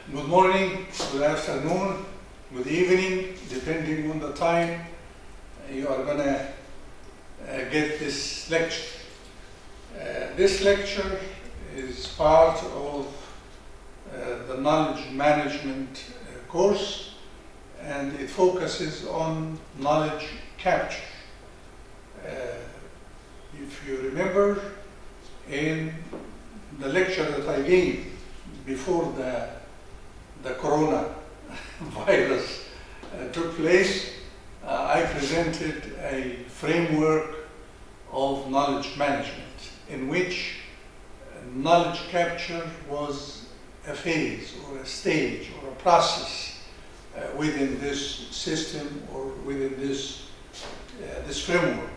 Good morning, good afternoon, good evening, depending on the time you are going to get this lecture. This lecture is part of the knowledge management course, and it focuses on knowledge capture. If you remember, in the lecture that I gave before the corona virus took place, I presented a framework of knowledge management in which knowledge capture was a phase or a stage or a process within this system or within this framework.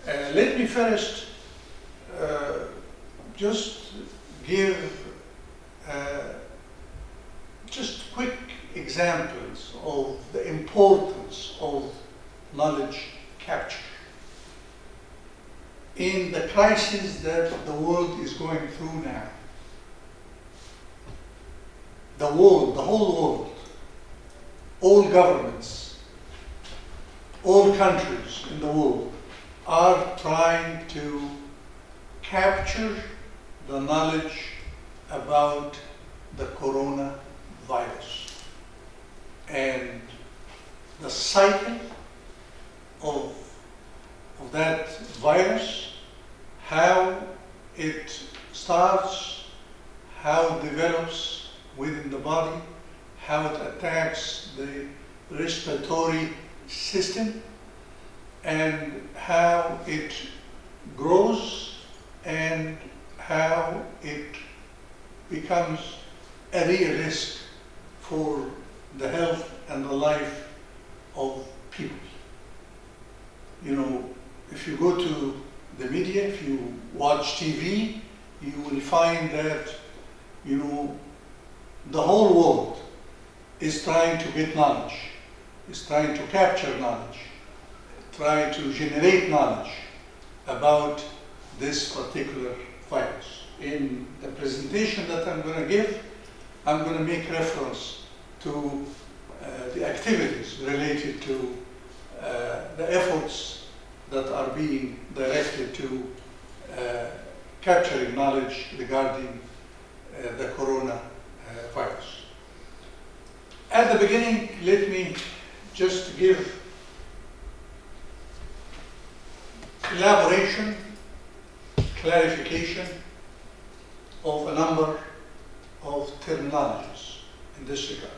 Let me first just give just quick examples of the importance of knowledge capture in the crisis that the world is going through now. The whole world, all governments, all countries in the world are trying to capture the knowledge about the coronavirus and the cycle of that virus, how it starts, how it develops within the body, how it attacks the respiratory system, and how it grows, and how it becomes a real risk for the health and the life of people. You know, if you go to the media, if you watch TV, you will find that, you know, the whole world is trying to get knowledge, is trying to capture knowledge, trying to generate knowledge about this particular virus. In the presentation that I'm going to give, I'm going to make reference to the activities related to the efforts that are being directed to capturing knowledge regarding the coronavirus. At the beginning, let me just give elaboration, clarification of a number of terminologies in this regard.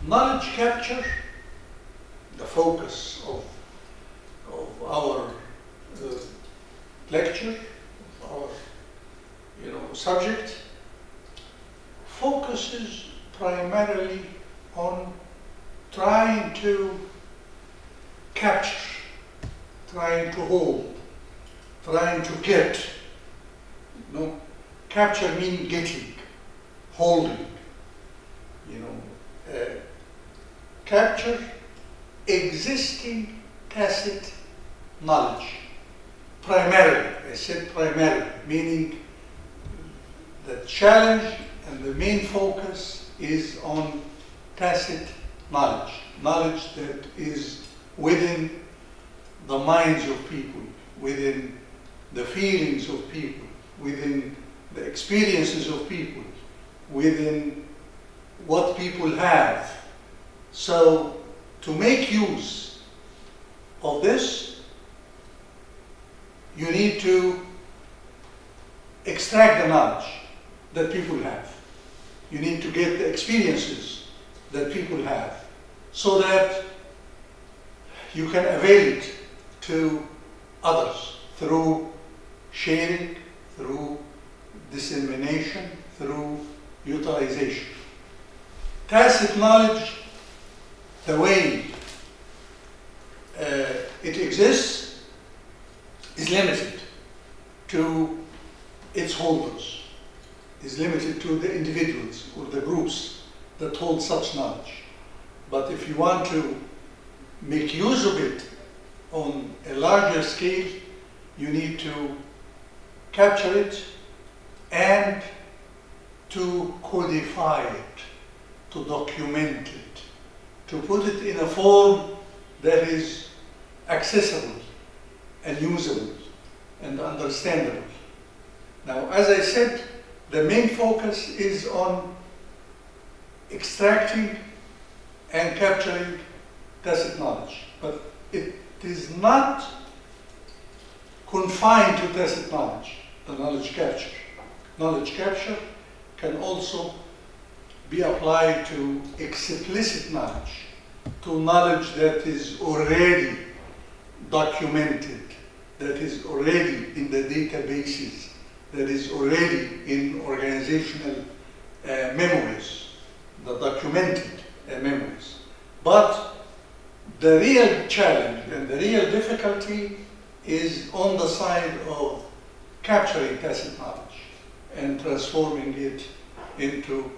Knowledge capture, the focus of our lecture, our subject, focuses primarily on trying to capture, trying to hold, trying to get. Capture meaning getting, holding. Capture existing tacit knowledge. Primarily, I said primarily, meaning the challenge and the main focus is on tacit knowledge, knowledge that is within the minds of people, within the feelings of people, within the experiences of people, within what people have. So to make use of this, you need to extract the knowledge that people have. You need to get the experiences that people have so that you can avail it to others through sharing, through dissemination, through utilization. Tacit knowledge, the way it exists, is limited to its holders, is limited to the individuals or the groups that hold such knowledge. But if you want to make use of it on a larger scale, you need to capture it and to codify it, to document it, to put it in a form that is accessible and usable and understandable. Now, as I said, the main focus is on extracting and capturing tacit knowledge, but it is not confined to tacit knowledge, the knowledge capture. Knowledge capture can also be applied to explicit knowledge, to knowledge that is already documented, that is already in the databases, that is already in organizational memories, the documented memories. But the real challenge and the real difficulty is on the side of capturing tacit knowledge and transforming it into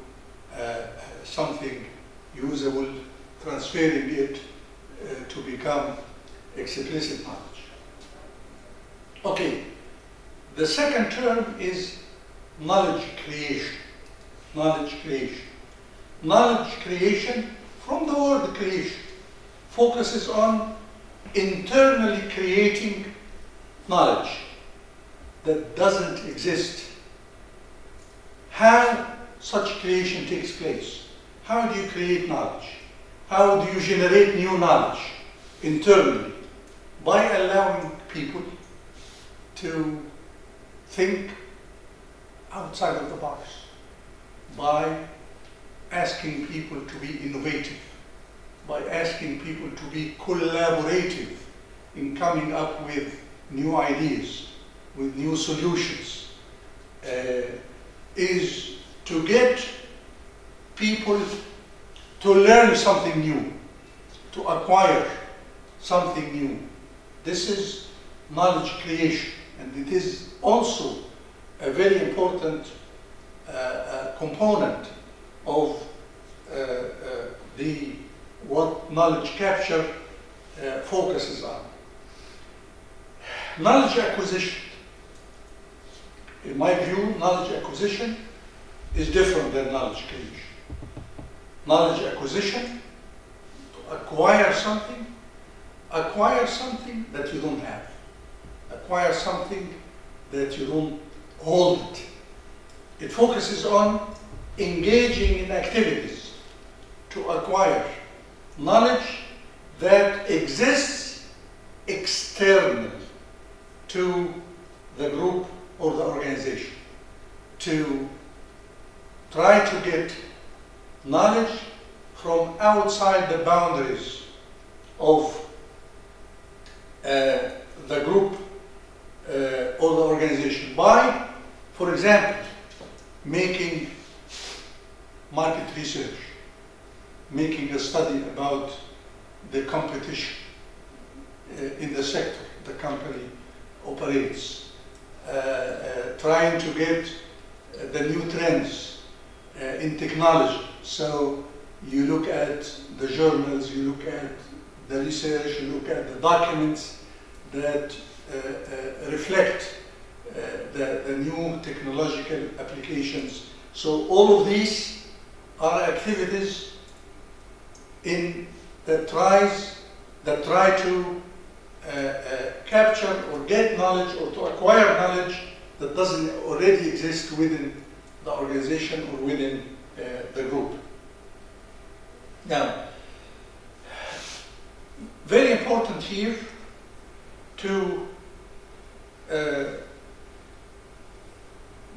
something usable, transferring it to become explicit knowledge. Okay, the second term is knowledge creation. Knowledge creation. Knowledge creation, from the word creation, focuses on internally creating knowledge that doesn't exist. How such creation takes place? How do you create knowledge? How do you generate new knowledge internally? By allowing people to think outside of the box, by asking people to be innovative, by asking people to be collaborative in coming up with new ideas, with new solutions, is to get people to learn something new, to acquire something new. This is knowledge creation, and it is also a very important component of what knowledge capture focuses on. Knowledge acquisition. In my view, knowledge acquisition is different than knowledge creation. Knowledge acquisition, to acquire something that you don't have. Acquire something that you don't hold it. It focuses on engaging in activities to acquire knowledge that exists external to the group or the organization. To try to get knowledge from outside the boundaries of the group or the organization by, for example, making market research, making a study about the competition in the sector the company operates, trying to get the new trends in technology. So you look at the journals, you look at the research, you look at the documents that reflect the new technological applications. So all of these are activities that try to capture or get knowledge or to acquire knowledge that doesn't already exist within the organization or within the group. Now, very important here to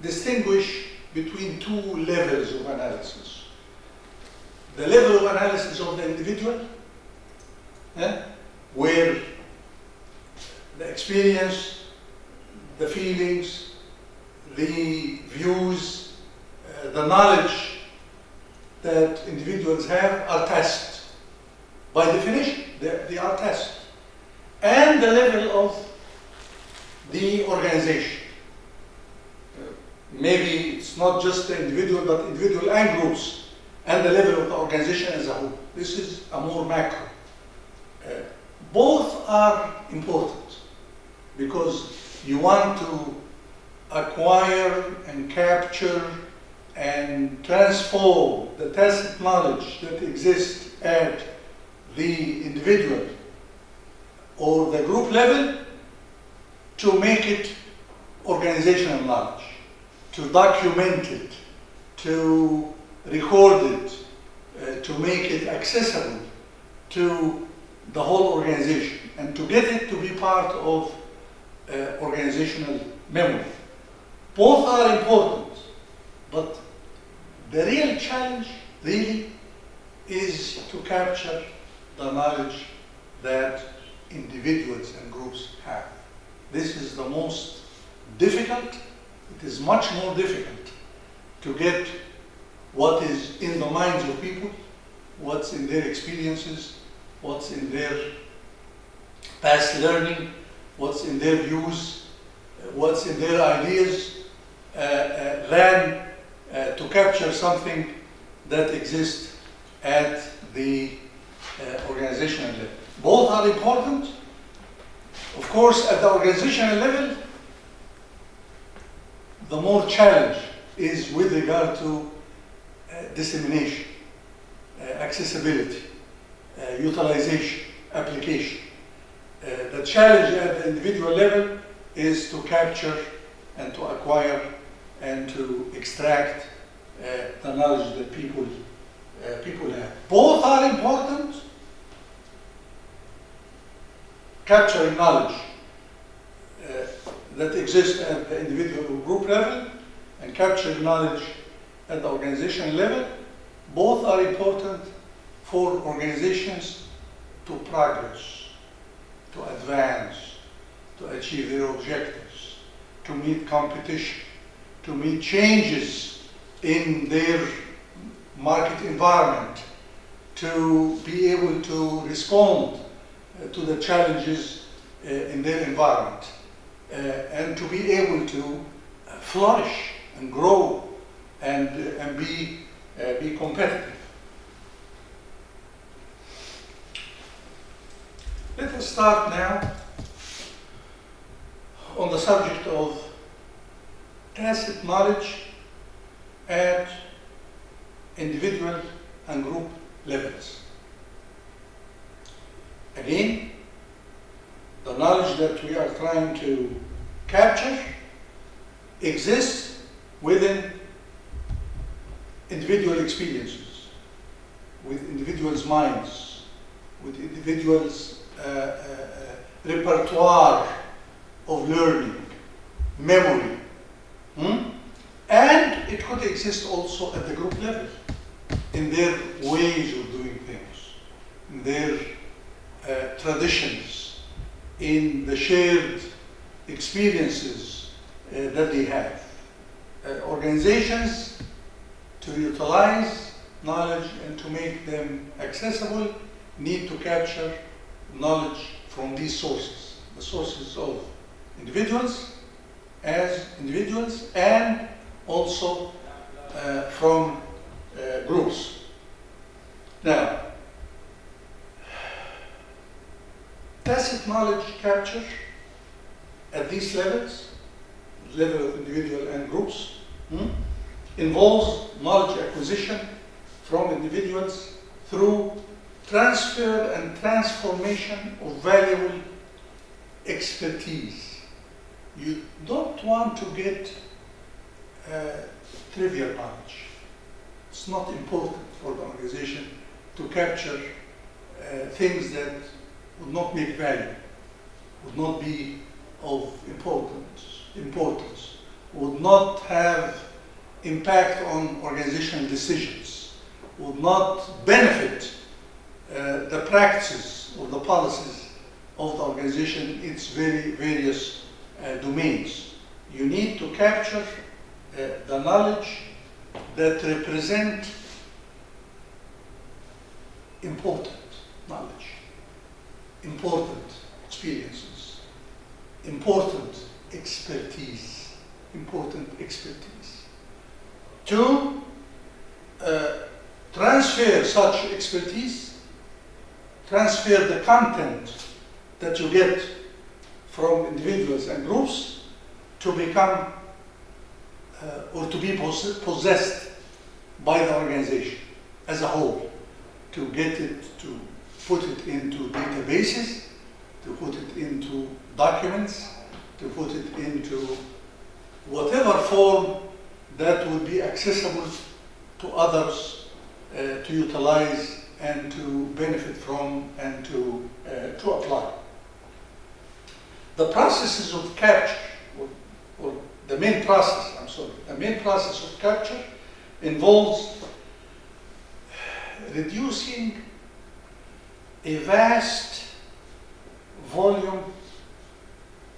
distinguish between two levels of analysis. The level of analysis of the individual, where the experience, the feelings, the views, the knowledge that individuals have are tacit. By definition, they are tacit. And the level of the organization. Maybe it's not just the individual, but individual and groups, and the level of the organization as a whole. This is a more macro. Both are important because you want to acquire and capture and transform the tacit knowledge that exists at the individual or the group level to make it organizational knowledge, to document it, to record it, to make it accessible to the whole organization, and to get it to be part of organizational memory. Both are important, but the real challenge really is to capture the knowledge that individuals and groups have. This is the most difficult. It is much more difficult to get what is in the minds of people, what's in their experiences, what's in their past learning, what's in their views, what's in their ideas, than to capture something that exists at the organizational level. Both are important. Of course, at the organizational level, the more challenge is with regard to dissemination, accessibility, utilization, application. The challenge at the individual level is to capture and to acquire and to extract the knowledge that people have. Both are important. Capturing knowledge that exists at the individual or group level and capturing knowledge at the organizational level, both are important for organizations to progress, to advance, to achieve their objectives, to meet competition, to meet changes in their market environment, to be able to respond to the challenges in their environment, and to be able to flourish and grow and be competitive. Let us start now on the subject of tacit knowledge at individual and group levels. Again, the knowledge that we are trying to capture exists within individual experiences, with individuals' minds, with individuals' repertoire of learning, memory. And it could exist also at the group level, in their ways of doing things, in their traditions, in the shared experiences that they have. Organizations, to utilize knowledge and to make them accessible, need to capture knowledge from these sources, the sources of individuals as individuals, and also from groups. Now, tacit knowledge capture at these levels, level of individual and groups, involves knowledge acquisition from individuals through transfer and transformation of valuable expertise. You don't want to get trivial knowledge. It's not important for the organization to capture things that would not make value, would not be of importance, would not have impact on organizational decisions, would not benefit the practices or the policies of the organization in its various domains. You need to capture the knowledge that represent important knowledge, important experiences, important expertise. To transfer such expertise, transfer the content that you get from individuals and groups to become or to be possessed by the organization as a whole, to get it, to put it into databases, to put it into documents, to put it into whatever form that would be accessible to others to utilize and to benefit from and to apply. The processes of capture, or the main process of capture involves reducing a vast volume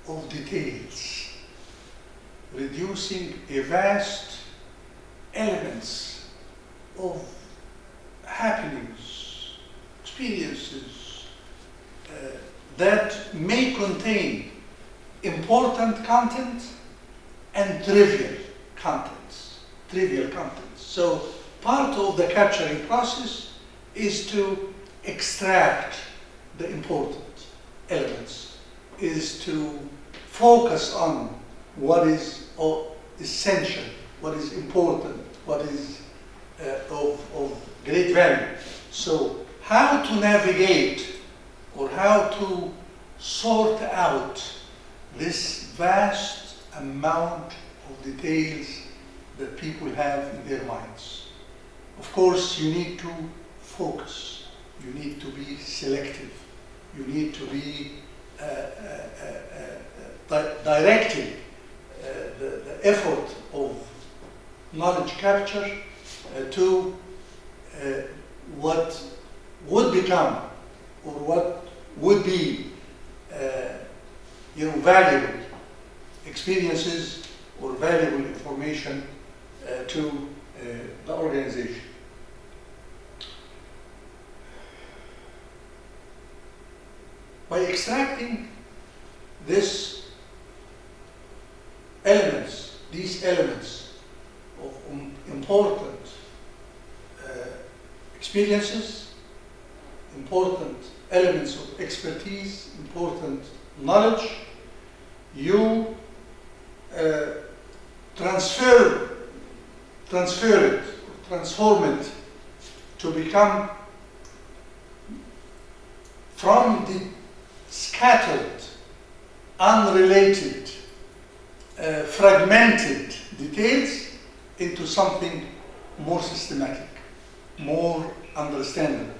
of details, reducing a vast elements of happenings, experiences that may contain important content and trivial contents. So part of the capturing process is to extract the important elements, is to focus on what is essential, what is important, what is of great value. So how to navigate or how to sort out this vast amount of details that people have in their minds. Of course, you need to focus, you need to be selective, you need to be directing the effort of knowledge capture to what would become or what would be valuable experiences or valuable information to the organization. By extracting these elements of important experiences, important elements of expertise, important knowledge, you transform it to become from the scattered, unrelated, fragmented details into something more systematic, more understandable,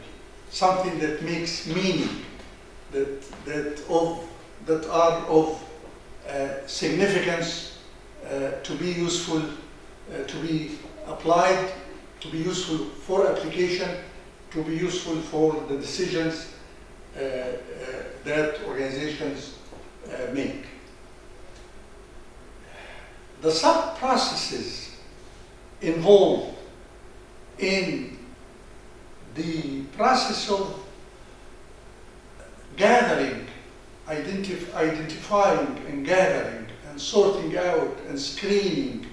something that makes meaning, that are of significance, to be useful, to be applied, to be useful for application, to be useful for the decisions that organizations make. The sub-processes involved in the process of gathering, identifying and gathering and sorting out and screening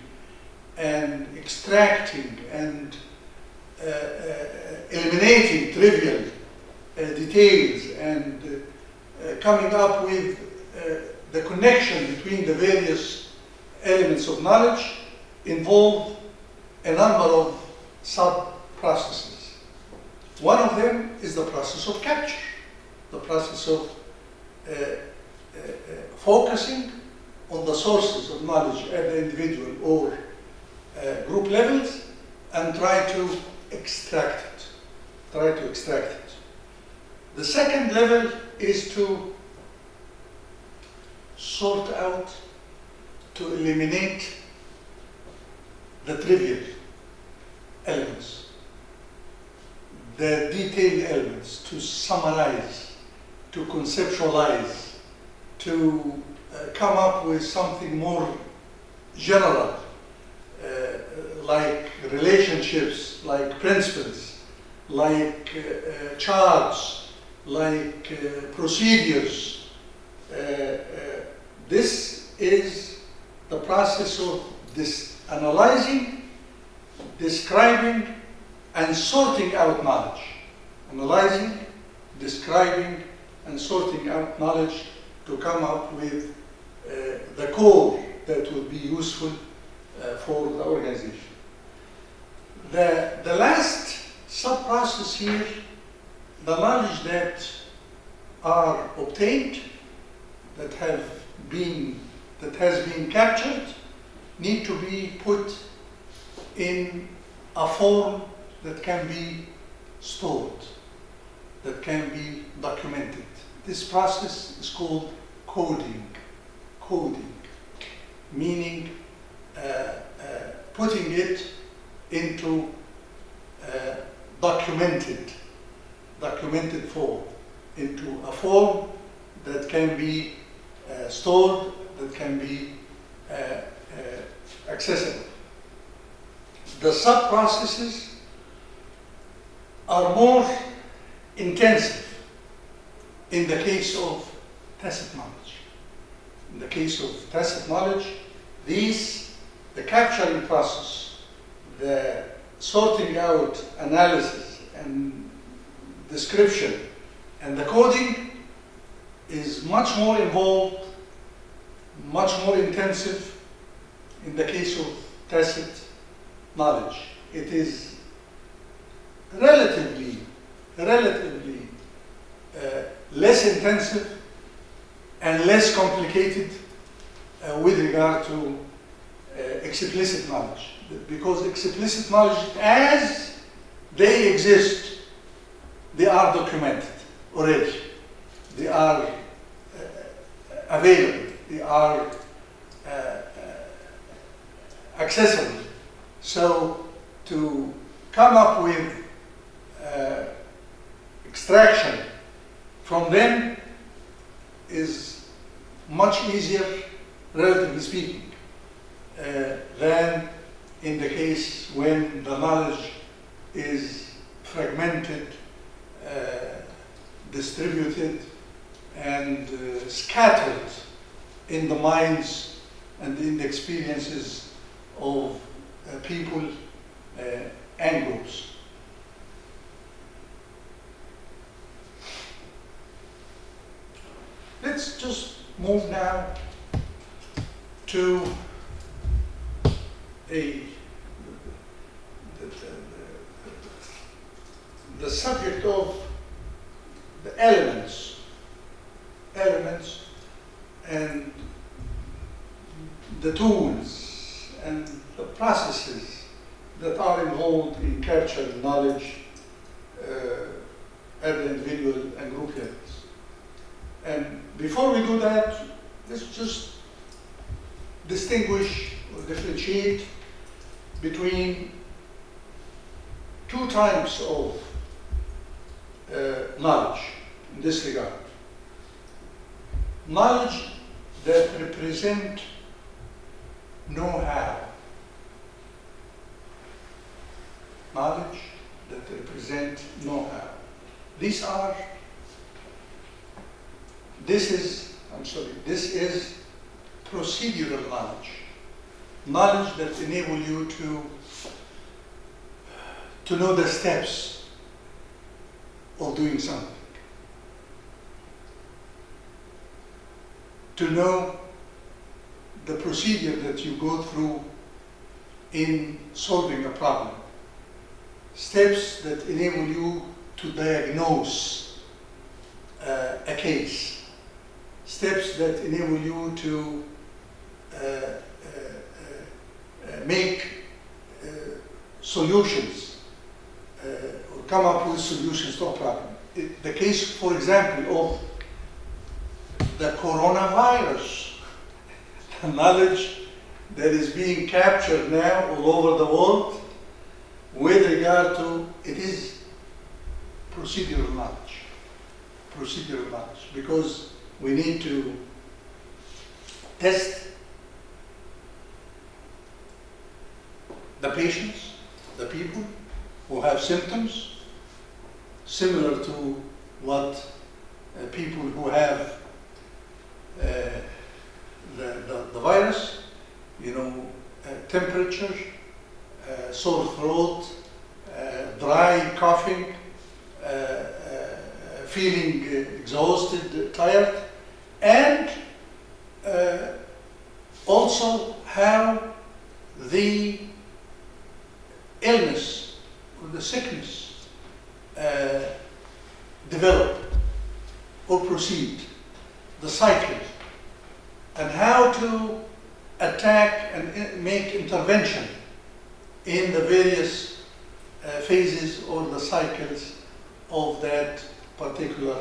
and extracting and eliminating trivial details and coming up with the connection between the various elements of knowledge involve a number of sub-processes. One of them is the process of capture, the process of focusing on the sources of knowledge at the individual or group levels and try to extract it. The second level is to sort out, to eliminate the trivial elements, the detailed elements, to summarize, to conceptualize, to come up with something more general, like relationships, like principles, like charts, like procedures. This is the process of analyzing, describing, and sorting out knowledge. Analyzing, describing, and sorting out knowledge to come up with the core that will be useful for the organization. The last sub-process here, the knowledge that are obtained, that has been captured, need to be put in a form that can be stored, that can be documented. This process is called coding. Coding, meaning putting it into documented form, into a form that can be stored, that can be accessible. The sub-processes are more intensive in the case of tacit knowledge. In the case of tacit knowledge, the capturing process, the sorting out, analysis, and description, and the coding is much more involved, much more intensive in the case of tacit knowledge. It is relatively less intensive and less complicated with regard to explicit knowledge, because explicit knowledge, as they exist, they are documented already. They are available. They are accessible. So to come up with extraction from them is much easier, relatively speaking, than in the case when the knowledge is fragmented, distributed, and scattered in the minds and in the experiences of people and groups. Let's just move now to the subject of the elements and the tools and the processes that are involved in capturing knowledge at the individual and group levels. And before we do that, let's just distinguish or differentiate between two types of knowledge in this regard. Knowledge that represent know-how. Knowledge that represent know-how. This is procedural knowledge. Knowledge that enable you to know the steps of doing something. To know the procedure that you go through in solving a problem. Steps that enable you to diagnose a case. Steps that enable you to make solutions or come up with solutions to a problem. The case, for example, of the coronavirus, the knowledge that is being captured now all over the world with regard to, it is procedural knowledge. Procedural knowledge, because we need to test the patients, the people who have symptoms similar to what people who have the virus, temperature, sore throat, dry coughing, feeling exhausted, tired, and also how the illness or the sickness develop or proceed, the cycle, and how to attack and make intervention in the various phases or the cycles of that particular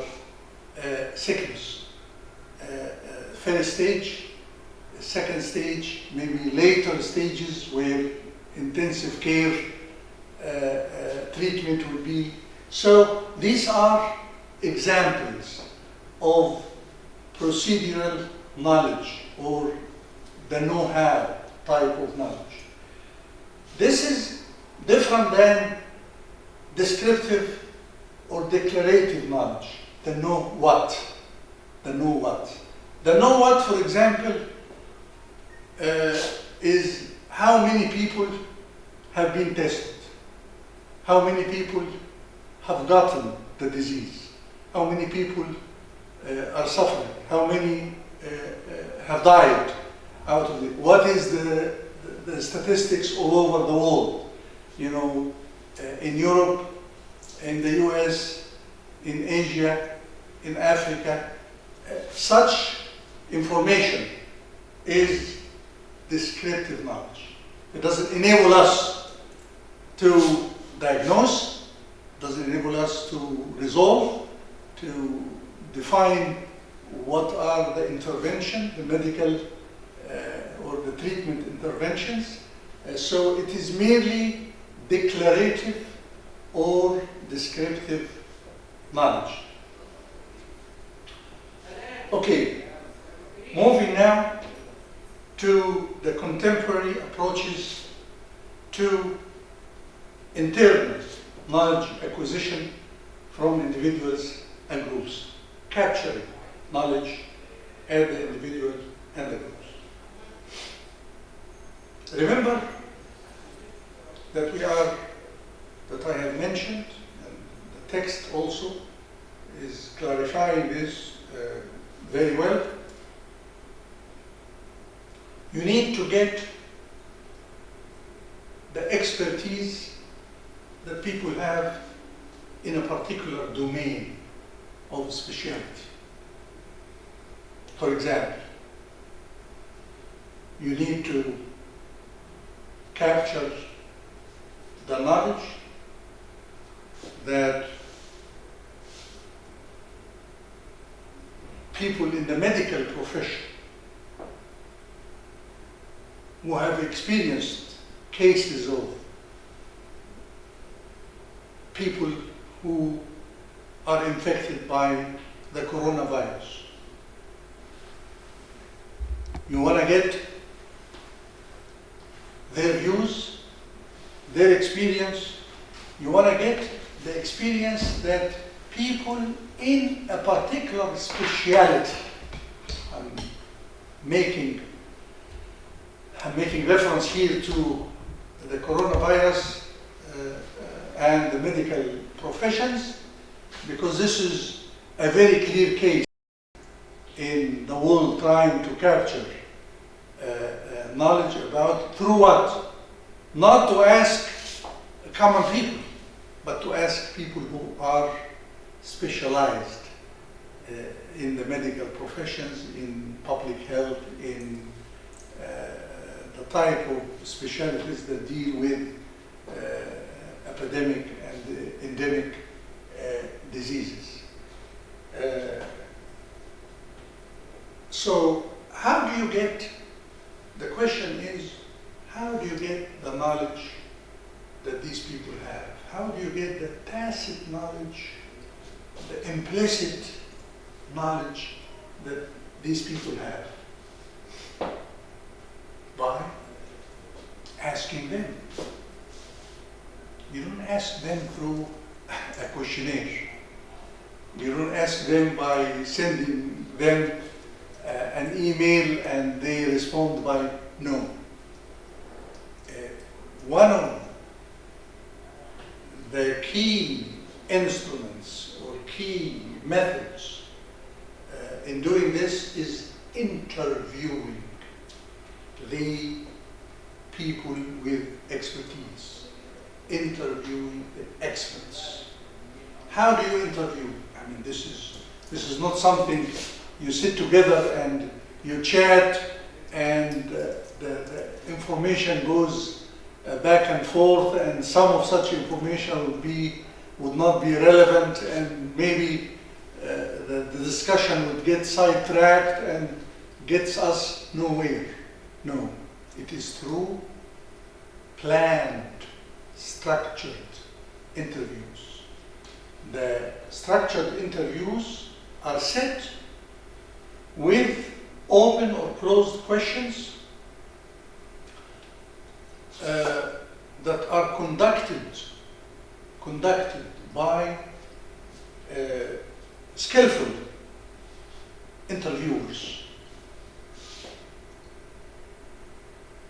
sickness. First stage, second stage, maybe later stages where intensive care treatment would be. So these are examples of procedural knowledge or the know-how type of knowledge. This is different than descriptive or declarative knowledge, the know what. The know what. The know what, for example, is how many people have been tested, how many people have gotten the disease, how many people are suffering, how many have died out of it, what is the statistics all over the world, you know, in Europe, in the US, in Asia, in Africa. Such information is descriptive knowledge. It doesn't enable us to diagnose, doesn't enable us to resolve, to define what are the intervention, the medical or the treatment interventions. So it is merely declarative or descriptive knowledge. Okay, moving now to the contemporary approaches to internal knowledge acquisition from individuals and groups, capturing knowledge at the individual and the groups. Remember that that I have mentioned, and the text also is clarifying this very well. You need to get the expertise that people have in a particular domain of specialty. For example, you need to capture the knowledge that people in the medical profession who have experienced cases of people who are infected by the coronavirus. You want to get their views, their experience. You want to get the experience that people in a particular specialty, I'm making reference here to the coronavirus and the medical professions, because this is a very clear case in the world trying to capture knowledge about through what? Not to ask common people, but to ask people who are specialized in the medical professions, in public health, in the type of specialties that deal with epidemic and endemic diseases. So how do you get, the question is, how do you get the knowledge that these people have? How do you get the tacit knowledge, the implicit knowledge that these people have? By asking them. You don't ask them through a questionnaire. You don't ask them by sending them an email and they respond by no. One of the key instruments or key methods in doing this is interviewing the people with expertise, interviewing the experts. How do you interview? I mean, this is not something you sit together and you chat and the information goes back and forth, and some of such information would not be relevant, and maybe the discussion would get sidetracked and gets us nowhere. No, it is through planned, structured interviews. The structured interviews are set with open or closed questions that are conducted by skillful interviewers.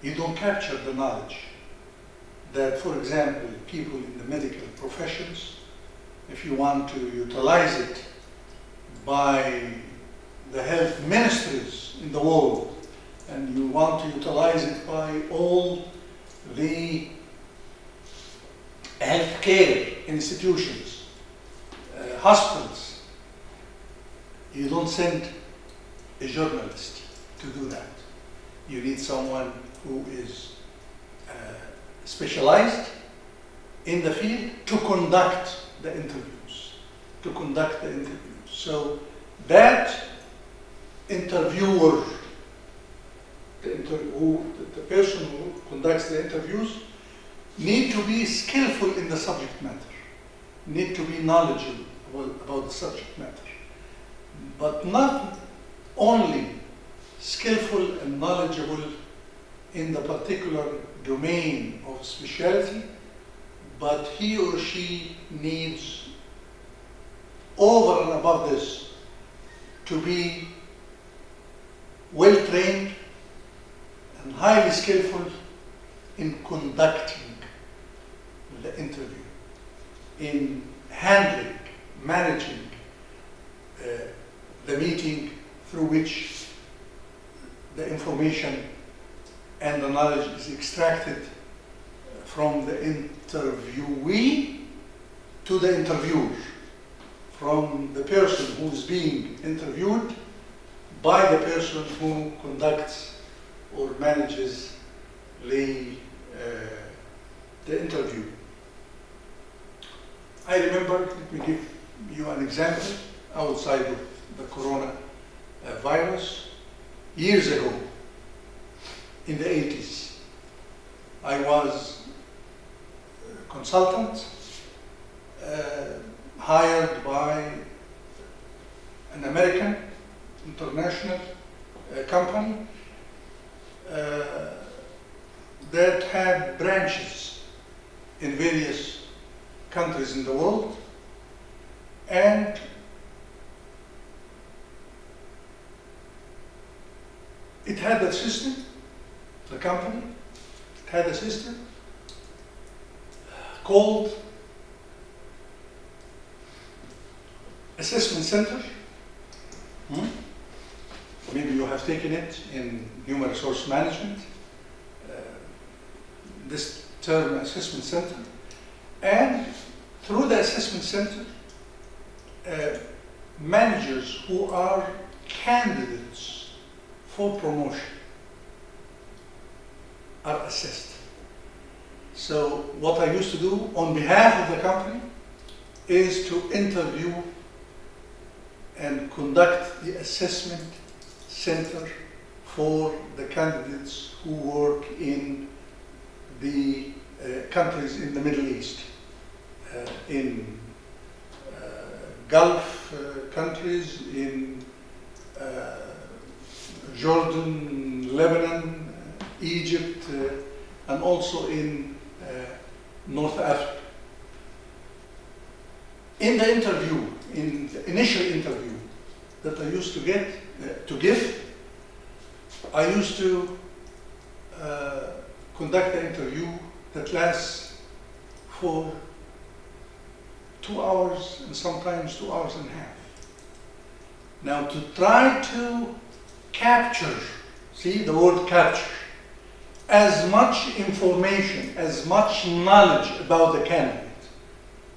You don't capture the knowledge that, for example, people in the medical professions, if you want to utilize it by the health ministries in the world, and you want to utilize it by all the healthcare institutions, hospitals, you don't send a journalist to do that. You need someone who is specialized in the field to conduct the interviews. So that interviewer, the person who conducts the interviews, need to be skillful in the subject matter, need to be knowledgeable about the subject matter, but not only skillful and knowledgeable in the particular domain of specialty, but he or she needs, over and above this, to be well trained and highly skillful in conducting the interview, in handling, managing the meeting through which the information and the knowledge is extracted from the interviewee to the interviewer, from the person who is being interviewed by the person who conducts or manages the interview. I remember, let me give you an example outside of the corona virus. Years ago, in the 80s, I was a consultant hired by an American international company that had branches in various countries in the world, and it had a system, the company, it had a system called assessment center. Maybe you have taken it in human resource management, this term assessment center. And through the assessment center, managers who are candidates for promotion are assessed. So what I used to do on behalf of the company is to interview and conduct the assessment center for the candidates who work in the countries in the Middle East, in Gulf countries, in Jordan, Lebanon, Egypt, and also in North Africa. In the interview, in the initial interview that I used to give, I used to conduct the interview that lasts for 2 hours and sometimes 2 hours and a half. Now, to try to capture, see the word capture, as much information, as much knowledge about the candidate,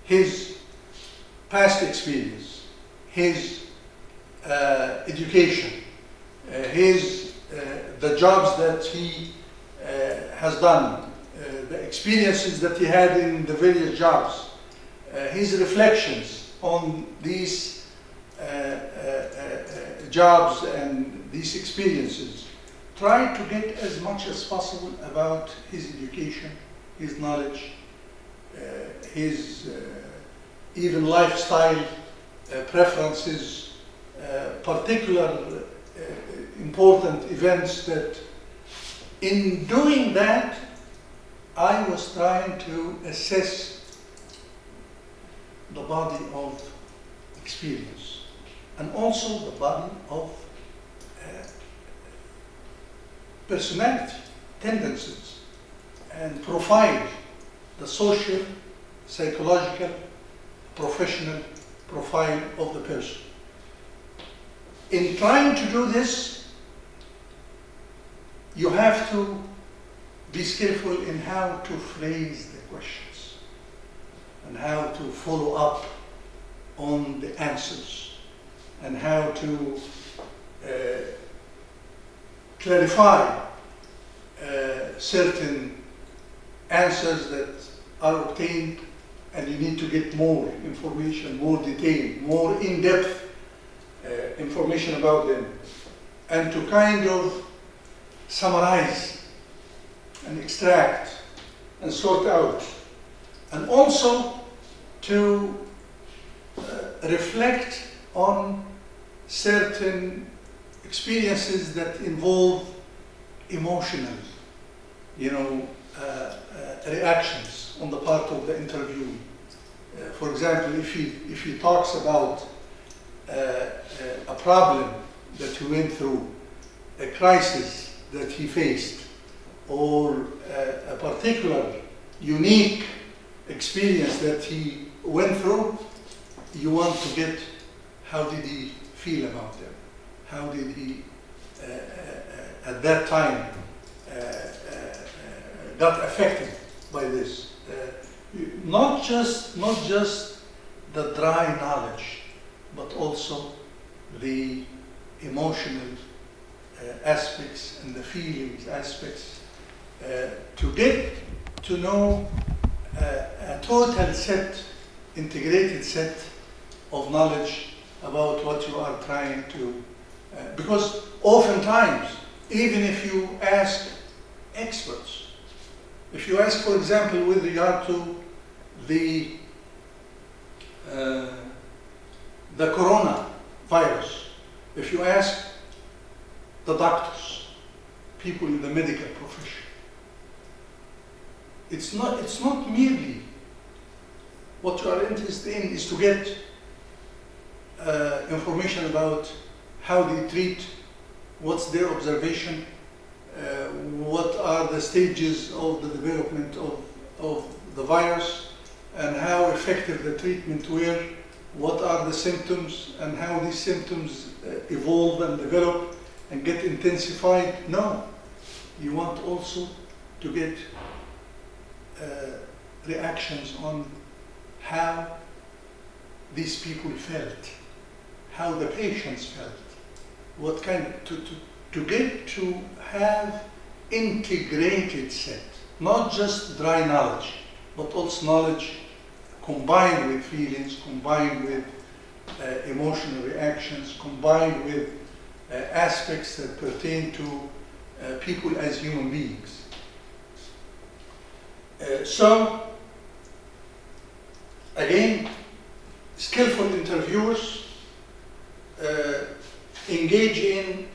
his past experience, his education, the jobs that he has done, the experiences that he had in the various jobs, his reflections on these jobs and these experiences. Try to get as much as possible about his education, his knowledge, his even lifestyle preferences, particular important events that in doing that, I was trying to assess the body of experience and also the body of personality, tendencies, and profile, the social, psychological, professional profile of the person. In trying to do this, you have to be skillful in how to phrase the questions and how to follow up on the answers and how to clarify certain answers that are obtained, and you need to get more information, more detail, more in-depth information about them, and to kind of summarize and extract and sort out, and also to reflect on certain experiences that involve emotional, reactions on the part of the interviewee. For example, if he talks about a problem that he went through, a crisis that he faced, or a particular unique experience that he went through, you want to get how did he feel about them? How did he, at that time, got affected by this? Not just the dry knowledge, but also the emotional aspects and the feelings aspects, to get to know a total set, integrated set of knowledge about what you are trying to, because oftentimes, even if you ask experts, if you ask, for example, with regard to the coronavirus, if you ask the doctors, people in the medical profession, it's not merely what you are interested in is to get information about how they treat, what's their observation, what are the stages of the development of the virus, and how effective the treatment were, what are the symptoms, and how these symptoms evolve and develop and get intensified. No, you want also to get reactions on how these people felt, how the patients felt, what kind to get to have integrated set, not just dry knowledge, but also knowledge combined with feelings, combined with emotional reactions, combined with aspects that pertain to people as human beings. So, again, skillful interviewers engage in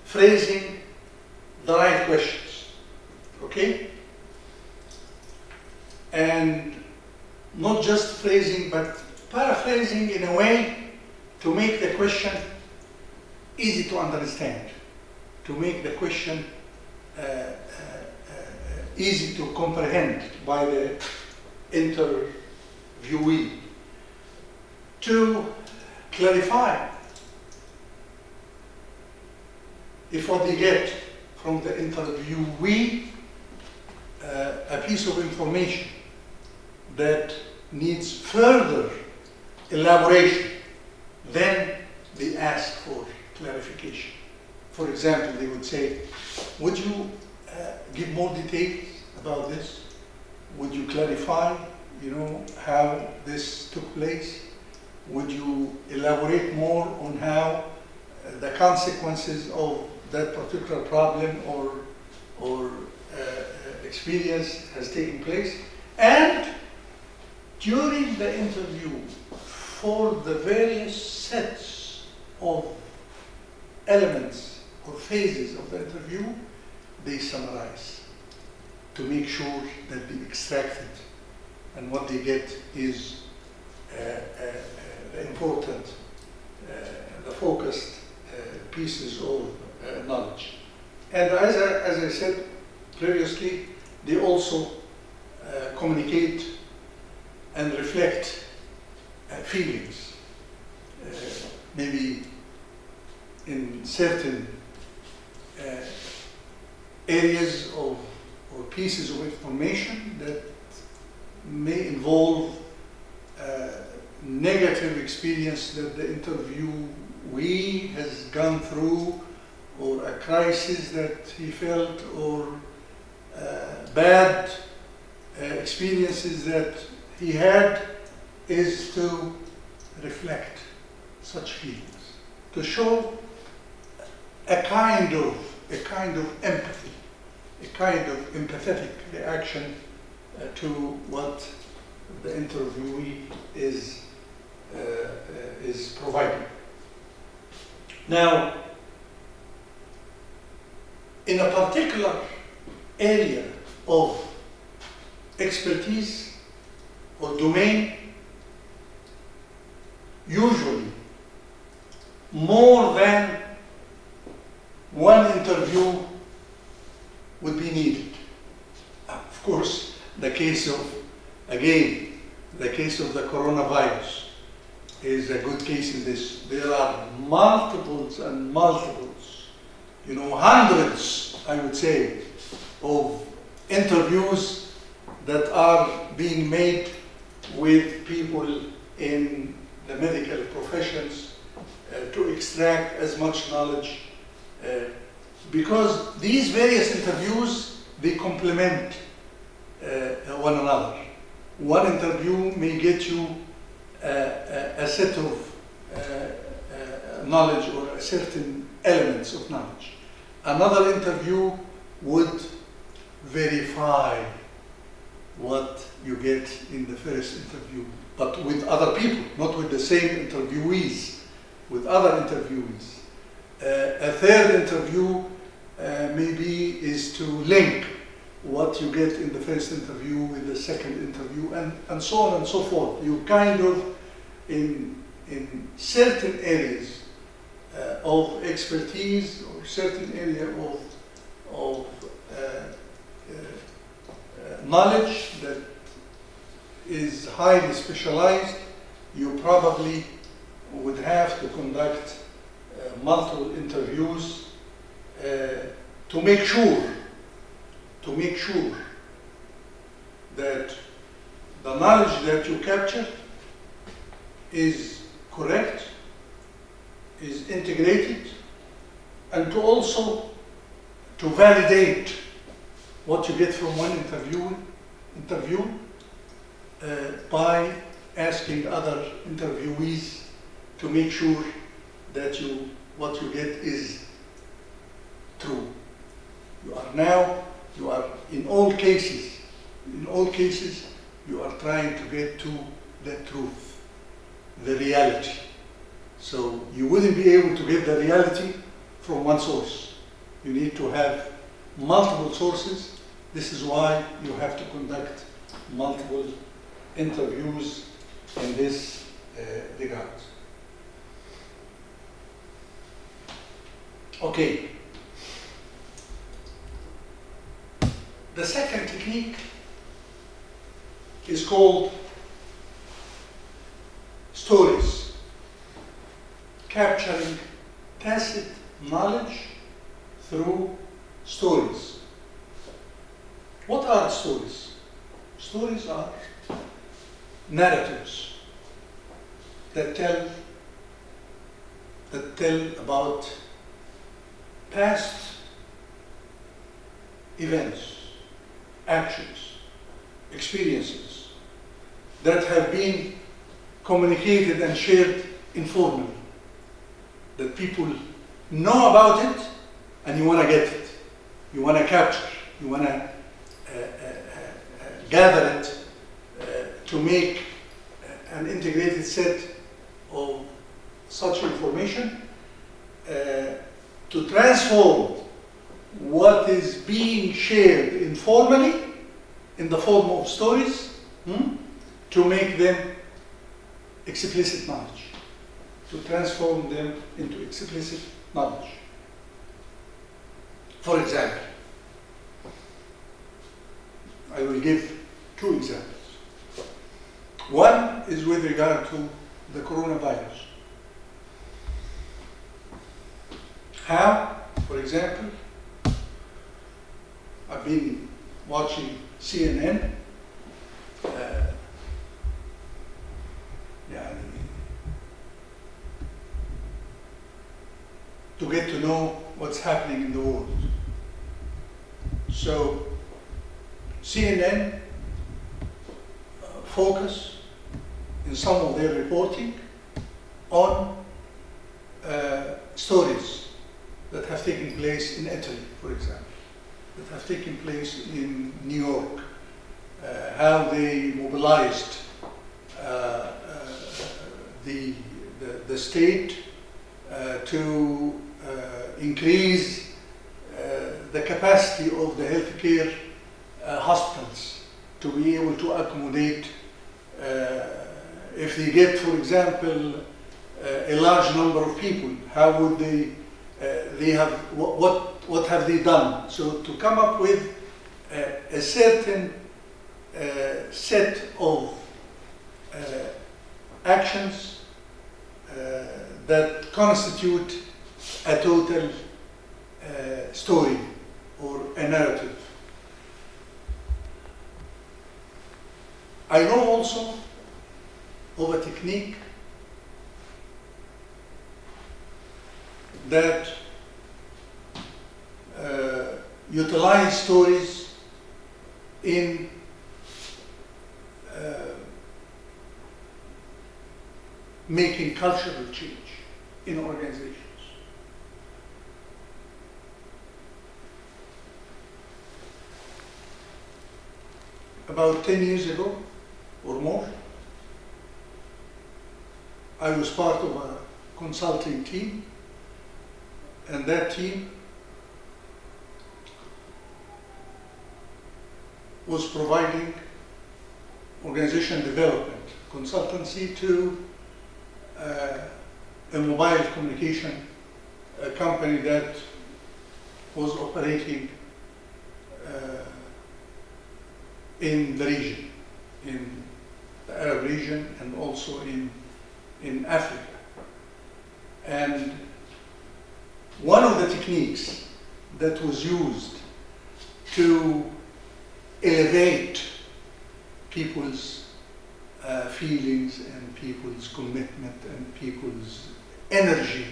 phrasing the right questions, okay? And not just phrasing, but paraphrasing in a way to make the question easy to understand, to make the question easy to comprehend by the interviewee, to clarify if what they get from the interviewee a piece of information that needs further elaboration, then they ask for clarification. For example, they would say, would you give more details about this? Would you clarify, how this took place? Would you elaborate more on how the consequences of that particular problem or experience has taken place? And during the interview, for the various sets of elements or phases of the interview, they summarize to make sure that they extract it, and what they get is the important, the focused pieces of knowledge. And as I said previously, they also communicate and reflect feelings. Maybe in certain areas of or pieces of information that may involve negative experience that the interviewee has gone through, or a crisis that he felt, or bad experiences that he had, is to reflect such feelings, to show a kind of empathy, a kind of empathetic reaction to what the interviewee is providing. Now, in a particular area of expertise or domain, usually more than one interview would be needed. Of course, the case of the coronavirus is a good case in this. There are multiples and multiples, hundreds, I would say, of interviews that are being made with people in the medical professions to extract as much knowledge, because these various interviews, they complement one another. One interview may get you a set of knowledge or certain elements of knowledge. Another interview would verify what you get in the first interview, but with other people, not with the same interviewees, with other interviewees. A third interview maybe is to link what you get in the first interview with the second interview, and so on and so forth. You kind of, in certain areas of expertise or certain area of knowledge that is highly specialized, you probably would have to conduct multiple interviews to make sure that the knowledge that you capture is correct, is integrated, and to also to validate what you get from one interview by asking other interviewees to make sure that what you get is true. You are in all cases, you are trying to get to the truth, the reality. So you wouldn't be able to get the reality from one source. You need to have multiple sources. This is why you have to conduct multiple interviews in this regard. Okay. The second technique is called stories, capturing tacit knowledge through stories. What are stories? Stories are narratives that tell about past events, actions, experiences that have been communicated and shared informally, that people know about it and you want to get it, you want to capture, you want to gather it to make an integrated set of such information to transform what is being shared informally in the form of stories to make them explicit knowledge, to transform them into explicit knowledge. For example, I will give two examples. One is with regard to the coronavirus. How, for example, I've been watching CNN, to get to know what's happening in the world. So CNN focus in some of their reporting on stories that have taken place in Italy, for example, that have taken place in New York, how they mobilized the state to increase the capacity of the healthcare hospitals to be able to accommodate, if they get, for example, a large number of people, how would they have, what have they done? So to come up with a certain set of actions that constitute a total story or a narrative. I know also of a technique that utilize stories in making cultural change in organizations. About 10 years ago or more, I was part of a consulting team, and that team was providing organization development consultancy to a mobile communication company that was operating in the region, in the Arab region and also in Africa. And one of the techniques that was used to elevate people's feelings and people's commitment and people's energy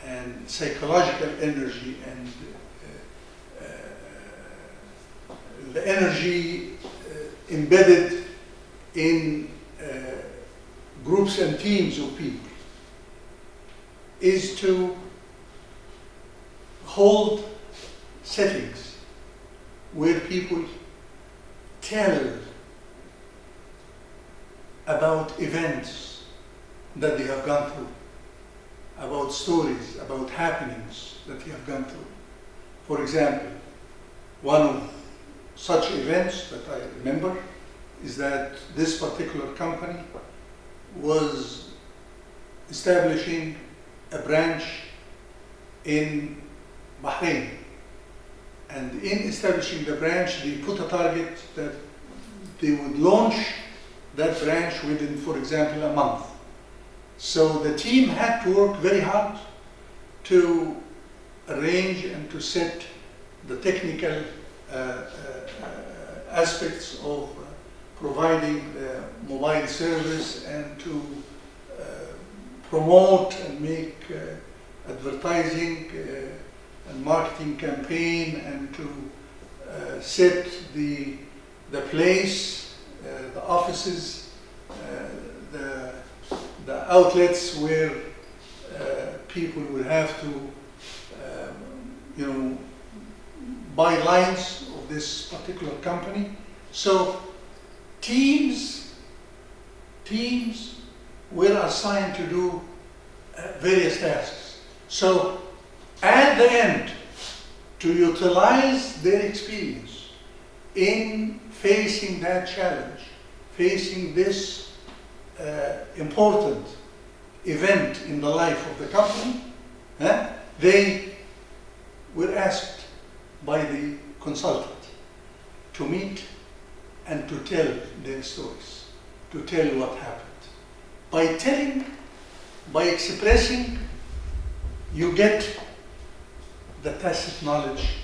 and psychological energy and the energy embedded in groups and teams of people is to hold settings where people tell about events that they have gone through, about stories, about happenings that they have gone through. For example, one of such events that I remember is that this particular company was establishing a branch in Bahrain. And in establishing the branch, they put a target that they would launch that branch within, for example, a month. So the team had to work very hard to arrange and to set the technical aspects of providing the mobile service and to promote and make advertising and marketing campaign and to set the place, the offices, the outlets where people will have to buy lines of this particular company. So teams were assigned to do various tasks. So at the end, to utilize their experience in facing that challenge, facing this important event in the life of the company, they were asked by the consultant to meet and to tell their stories, to tell what happened. By telling, by expressing, you get the tacit knowledge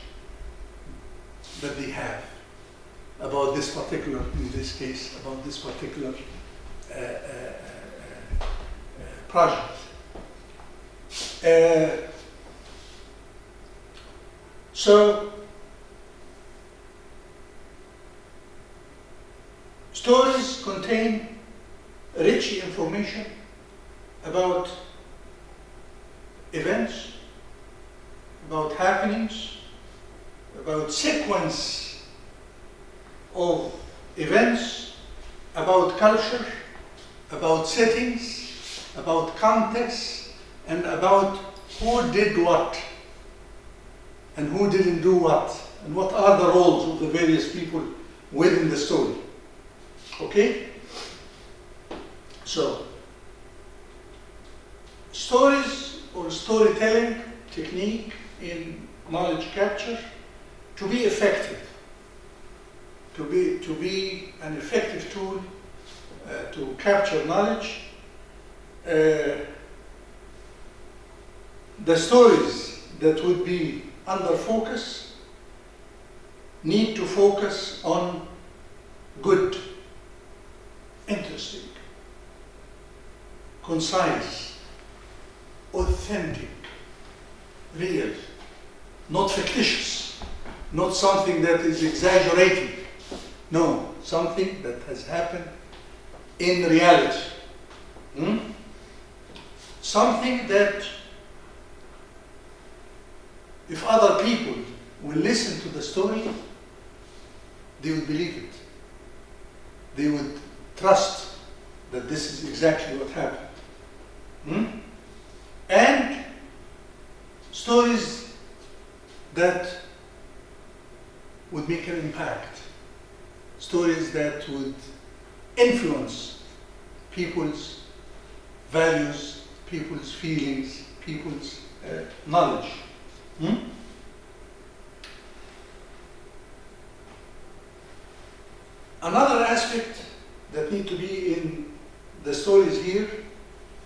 that they have about this particular, in this case, about this particular project. So, stories contain rich information about events, about happenings, about sequence of events, about culture, about settings, about context, and about who did what and who didn't do what, and what are the roles of the various people within the story. Okay? So, stories or storytelling technique in knowledge capture, to be effective, to be an effective tool to capture knowledge, the stories that would be under focus need to focus on good, interesting, concise, authentic, real, not fictitious, not something that is exaggerating. No, something that has happened in reality. Something that if other people will listen to the story, they would believe it. They would trust that this is exactly what happened. And stories that would make an impact. Stories that would influence people's values, people's feelings, people's knowledge. Another aspect that need to be in the stories here,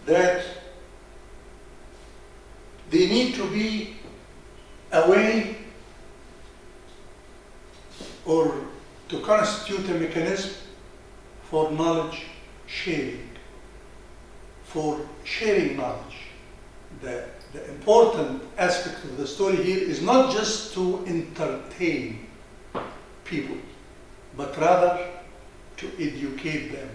that they need to be a way or to constitute a mechanism for knowledge sharing, for sharing knowledge. The important aspect of the story here is not just to entertain people, but rather to educate them,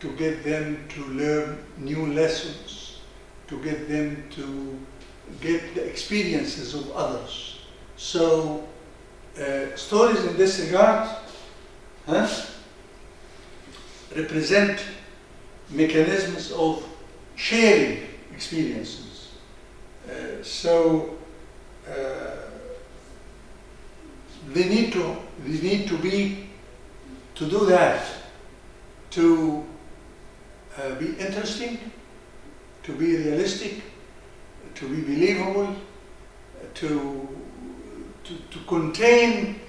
to get them to learn new lessons, to get them to get the experiences of others. So stories in this regard represent mechanisms of sharing experiences. They need to be, to do that, to be interesting, to be realistic, to be believable, to contain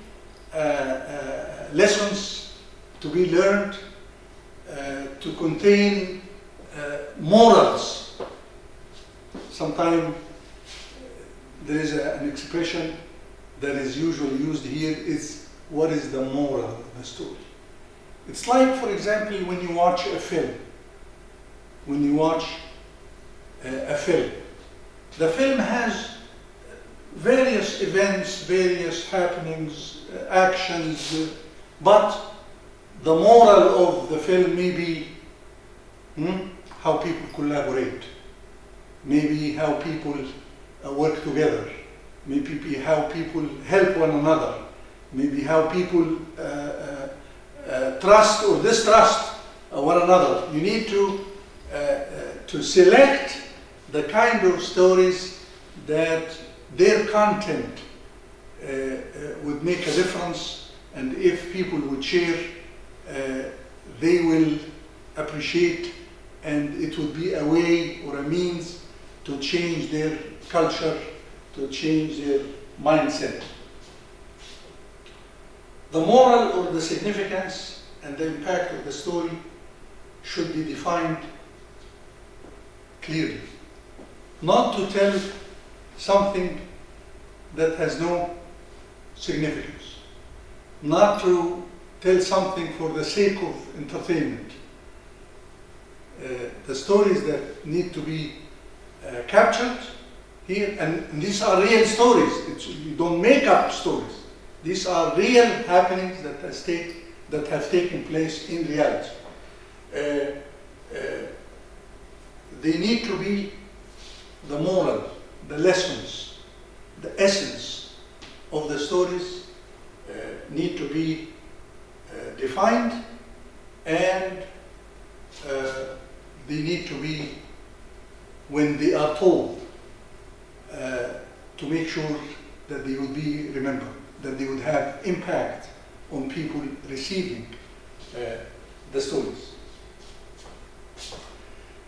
lessons to be learned, to contain morals. Sometimes there is an expression that is usually used here is what is the moral of the story. It's like, for example, when you watch a film. When you watch a film, the film has various events, various happenings, actions, but the moral of the film may be how people collaborate, maybe how people work together, maybe how people help one another, maybe how people trust or distrust one another. You need to select the kind of stories that their content would make a difference, and if people would share, they will appreciate, and it would be a way or a means to change their culture, to change their mindset. The moral or the significance and the impact of the story should be defined clearly. Not to tell something that has no significance. Not to tell something for the sake of entertainment. The stories that need to be captured here, and these are real stories. You don't make up stories. These are real happenings that have taken place in reality. They need to be the moral, the lessons, the essence of the stories need to be defined, and they need to be, when they are told, to make sure that they would be remembered, that they would have impact on people receiving the stories.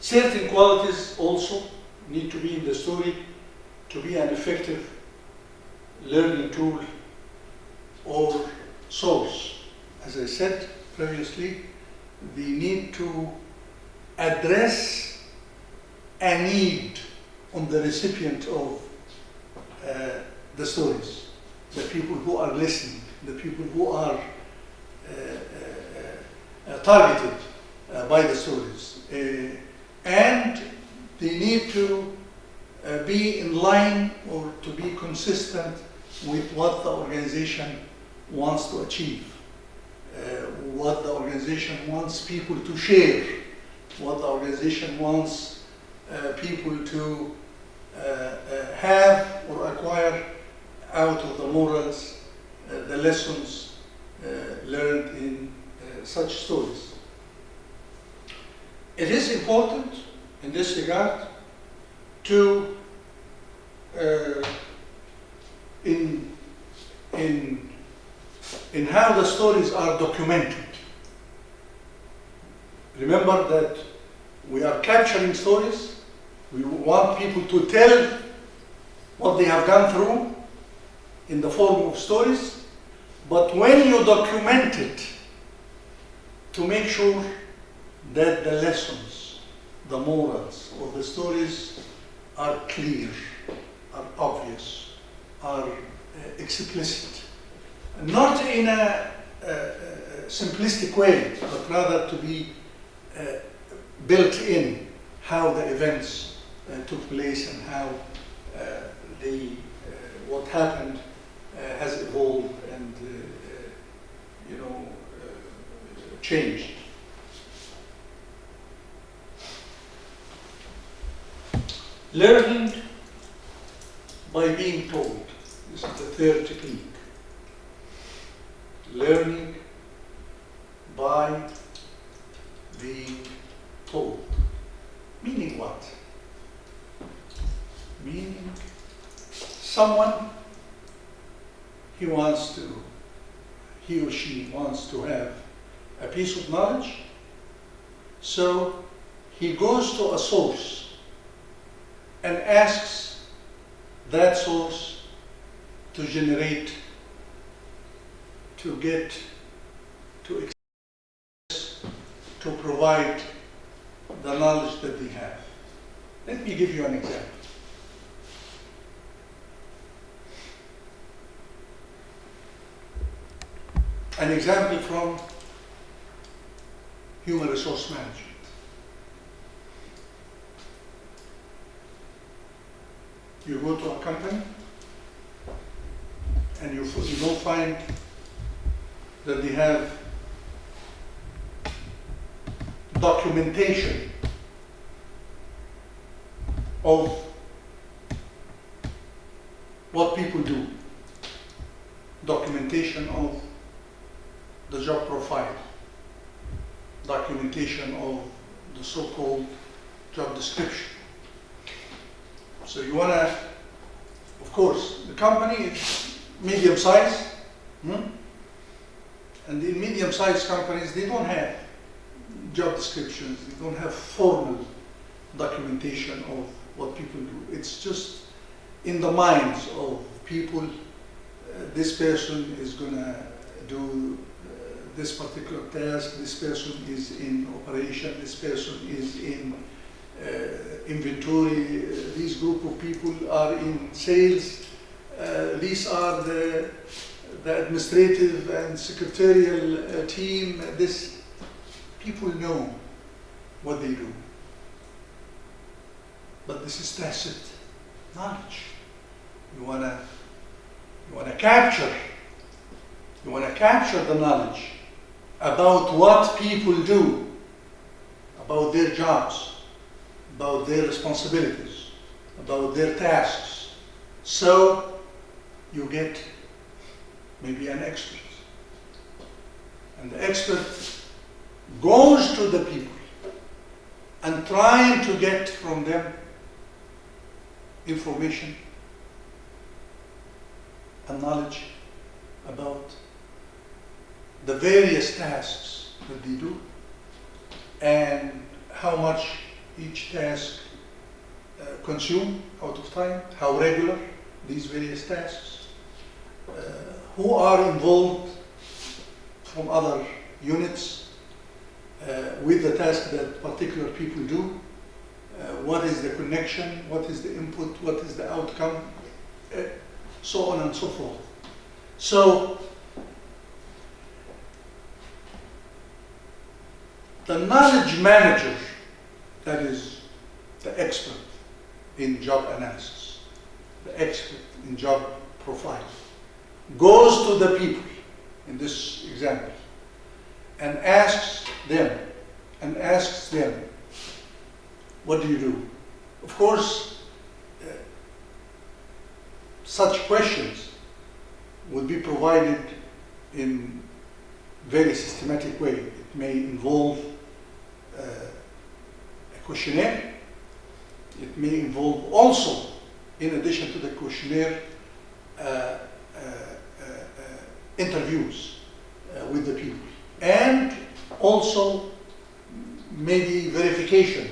Certain qualities also need to be in the story to be an effective learning tool or source. As I said previously, they need to address a need on the recipient of the stories, the people who are listening, the people who are targeted by the stories. And they need to be in line or to be consistent with what the organization wants to achieve, what the organization wants people to share, what the organization wants people to have or acquire out of the morals, the lessons learned in such stories. It is important in this regard to in how the stories are documented. Remember that we are capturing stories. We want people to tell what they have gone through in the form of stories. But when you document it, to make sure that the lessons, the morals of the stories are clear, are obvious, are explicit. Not in a simplistic way, but rather to be built in how the events took place and how what happened has evolved and changed. Learning by being told. This is the third technique. Learning by being told. Meaning what? Meaning someone, he or she wants to have a piece of knowledge, so he goes to a source and asks that source to generate, to get, to access, to provide the knowledge that they have. Let me give you an example. an example from human resource management. You go to a company and you will find that they have documentation of what people do, documentation of the job profile, documentation of the so-called job description. So you want to, of course, the company is medium size, and in medium-sized companies, they don't have job descriptions, they don't have formal documentation of what people do. It's just in the minds of people, this person is going to do this particular task, this person is in operation, this person is in inventory, these group of people are in sales, these are the administrative and secretarial team. This people know what they do, but this is tacit knowledge. You wanna capture the knowledge about what people do, about their jobs, about their responsibilities, about their tasks. So you get maybe an expert. And the expert goes to the people and trying to get from them information and knowledge about the various tasks that they do and how much each task consumes out of time, how regular these various tasks, who are involved from other units with the task that particular people do, what is the connection, what is the input, what is the outcome, so on and so forth. So the knowledge manager, that is the expert in job analysis, the expert in job profile, goes to the people in this example and asks them, what do you do? Of course, such questions would be provided in very systematic way. It may involve a questionnaire. It may involve also, in addition to the questionnaire, interviews with the people, and also maybe verification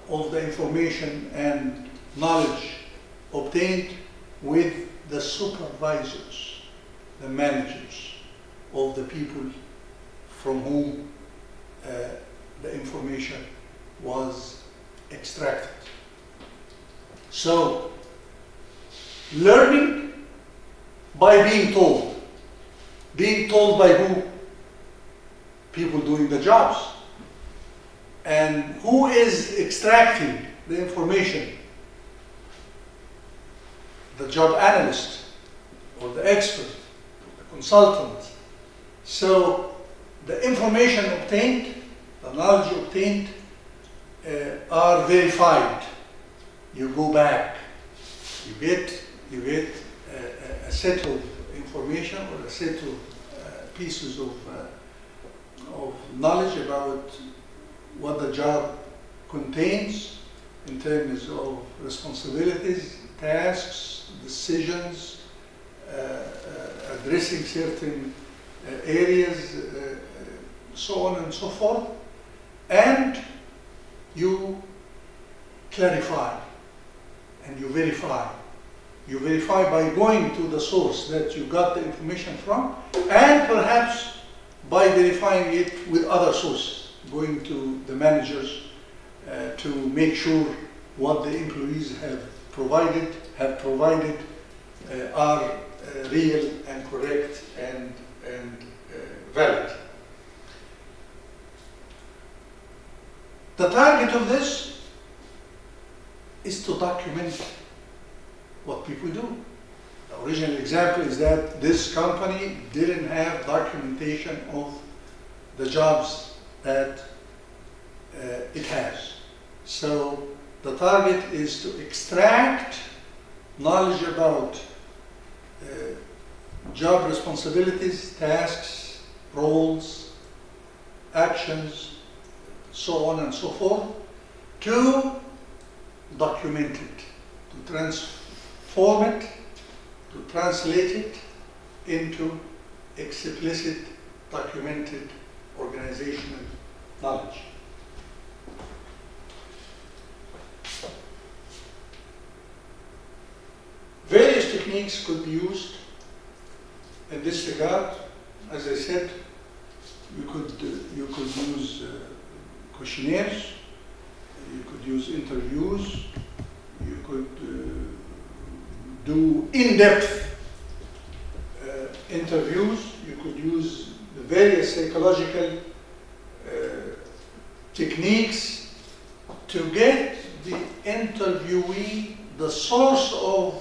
of the information and knowledge obtained with the supervisors, the managers of the people from whom the information was extracted. So, learning by being told. Being told by who? People doing the jobs. And who is extracting the information? The job analyst, or the expert, the consultant. So the information obtained, the knowledge obtained, are verified. You go back, you get a set of information or a set of pieces of knowledge about what the job contains in terms of responsibilities, tasks, decisions, addressing certain areas, so on and so forth, and you clarify and you verify. You verify by going to the source that you got the information from, and perhaps by verifying it with other sources, going to the managers to make sure what the employees have provided are real and correct and of this is to document what people do. The original example is that this company didn't have documentation of the jobs that it has. So the target is to extract knowledge about job responsibilities, tasks, roles, actions, so on and so forth, to document it, to transform it, to translate it into explicit, documented organizational knowledge. Various techniques could be used in this regard. As I said, you could use questionnaires, you could use interviews, you could do in-depth interviews, you could use the various psychological techniques to get the interviewee the source of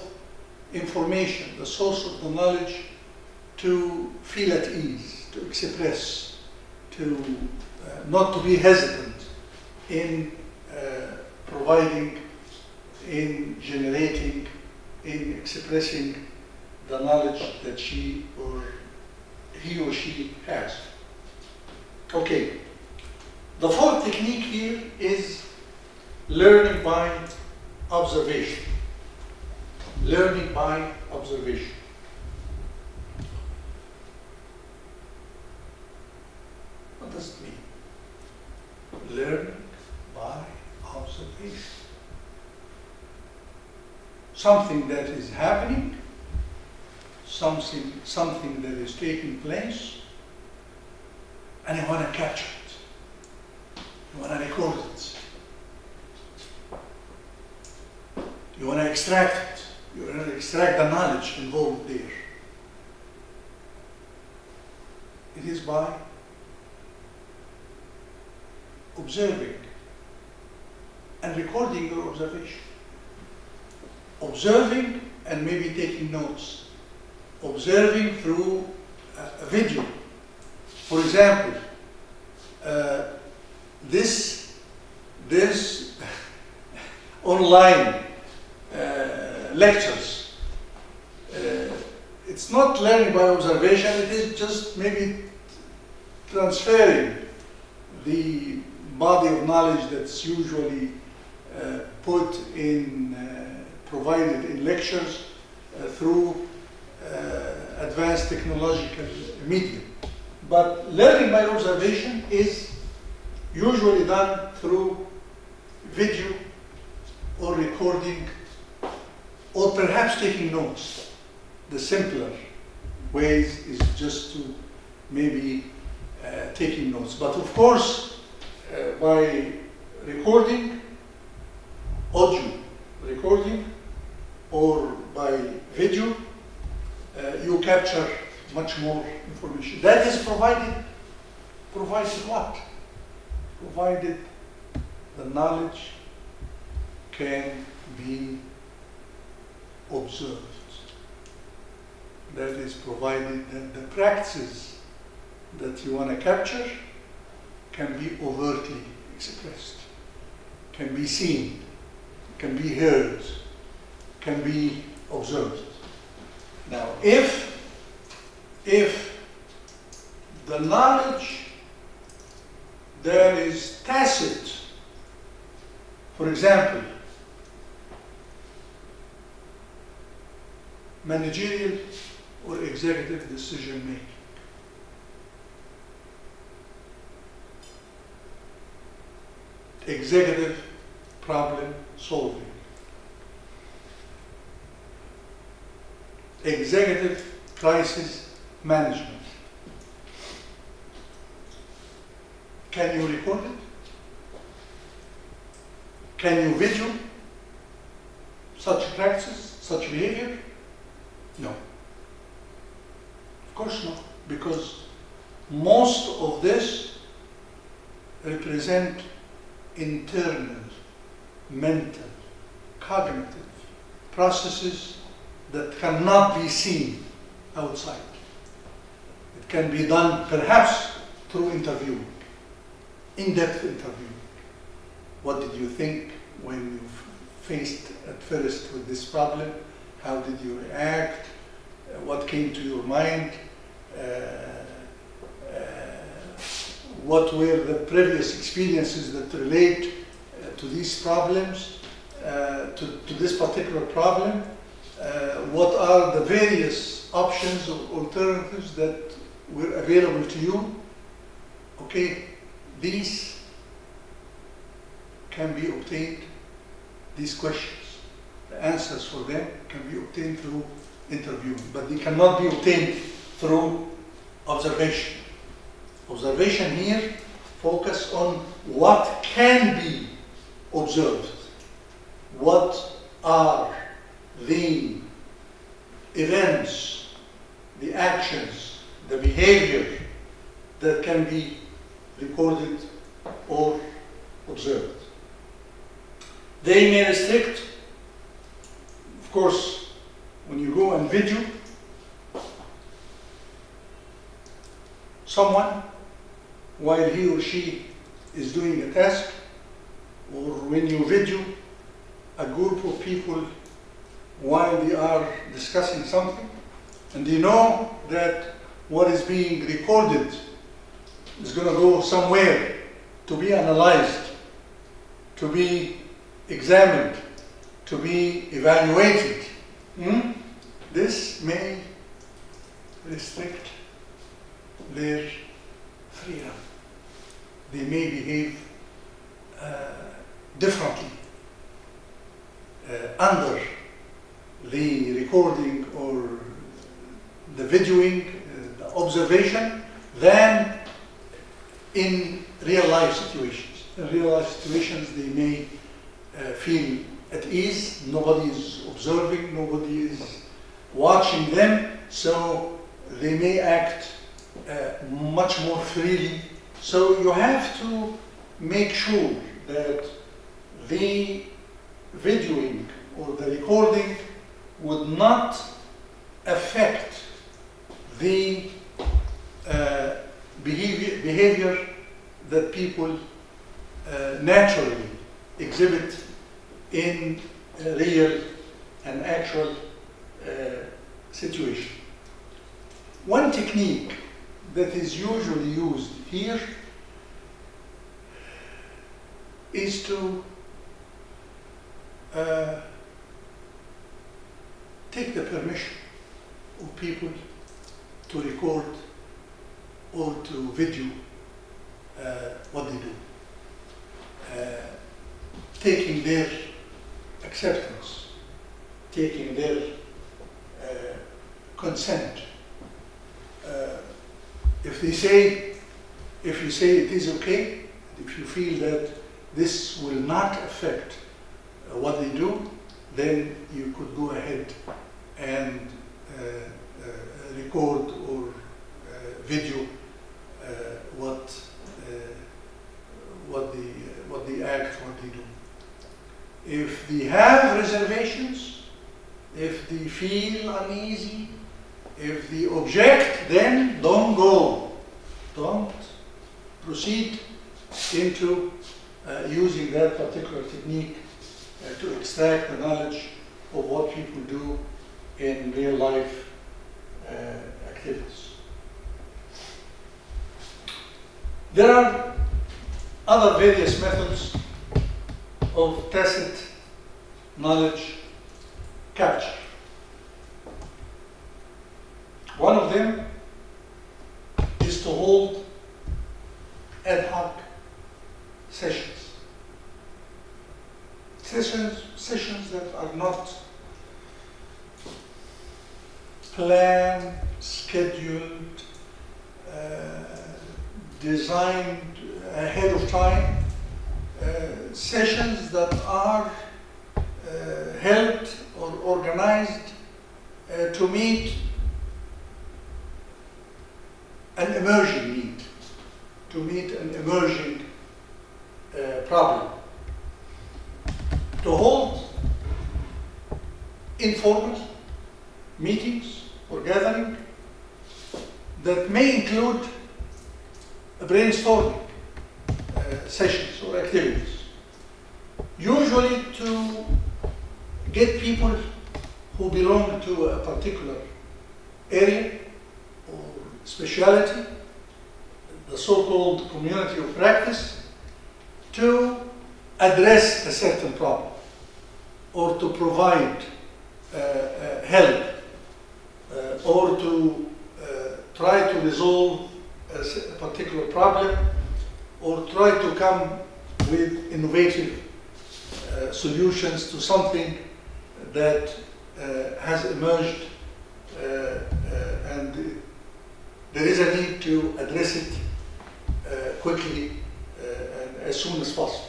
information, the source of the knowledge, to feel at ease, to express, to not to be hesitant in providing, in generating, in expressing the knowledge that he or she has. Okay. The fourth technique here is learning by observation. Learning by observation. What does it mean? Learning by observation. Something that is happening, something that is taking place, and you want to capture it. You want to record it. You want to extract it. You want to extract the knowledge involved there. It is by observing and recording your observation. Observing and maybe taking notes. Observing through a video. For example, this online lectures, it's not learning by observation, it is just maybe transferring the body of knowledge that's usually put in, provided in lectures through advanced technological medium. But learning by observation is usually done through video or recording or perhaps taking notes. The simpler ways is just to maybe taking notes. But of course, by recording, audio recording, or by video, you capture much more information. That is provided what? Provided the knowledge can be observed. That is provided that the practices that you want to capture can be overtly expressed, can be seen, can be heard, can be observed. Now, if the knowledge that is tacit, for example, managerial or executive decision making, executive problem solving, executive crisis management. Can you record it? Can you video such practice, such behavior? No. Of course not, because most of this represent internal, mental, cognitive processes that cannot be seen outside. It can be done perhaps through interview, in-depth interview. What did you think when you faced at first with this problem? How did you react? What came to your mind? What were the previous experiences that relate to these problems, to this particular problem? What are the various options or alternatives that were available to you? Okay, these can be obtained, these questions, the answers for them can be obtained through interviewing, but they cannot be obtained through observation. Observation here focus on what can be observed. What are the events, the actions, the behavior that can be recorded or observed. They may restrict, of course, when you go and video someone while he or she is doing a task, or when you video a group of people while they are discussing something, and you know that what is being recorded is going to go somewhere to be analyzed, to be examined, to be evaluated. This may restrict their freedom. They may behave differently under the recording or the videoing, the observation, than in real life situations. In real life situations, they may feel at ease. Nobody is observing, nobody is watching them, so they may act much more freely. So you have to make sure that the videoing or the recording would not affect the behavior that people naturally exhibit in a real and actual situation. One technique that is usually used here is to take the permission of people to record or to video what they do. Taking their acceptance, taking their consent. If you say it is okay, if you feel that this will not affect what they do, then you could go ahead and record or video what they act, what they do. If they have reservations, if they feel uneasy, if they object, then don't go. Don't proceed into using that particular technique to extract the knowledge of what people do in real life activities. There are other various methods of tacit knowledge capture. One of them is to hold ad hoc sessions. Sessions that are not planned, scheduled, designed ahead of time. Sessions that are held or organized to meet an emerging need, to meet an emerging problem. informal meetings or gathering that may include brainstorming sessions or activities, usually to get people who belong to a particular area or speciality, the so-called community of practice, to address a certain problem or to provide help or to try to resolve a particular problem or try to come with innovative solutions to something that has emerged and there is a need to address it quickly and as soon as possible.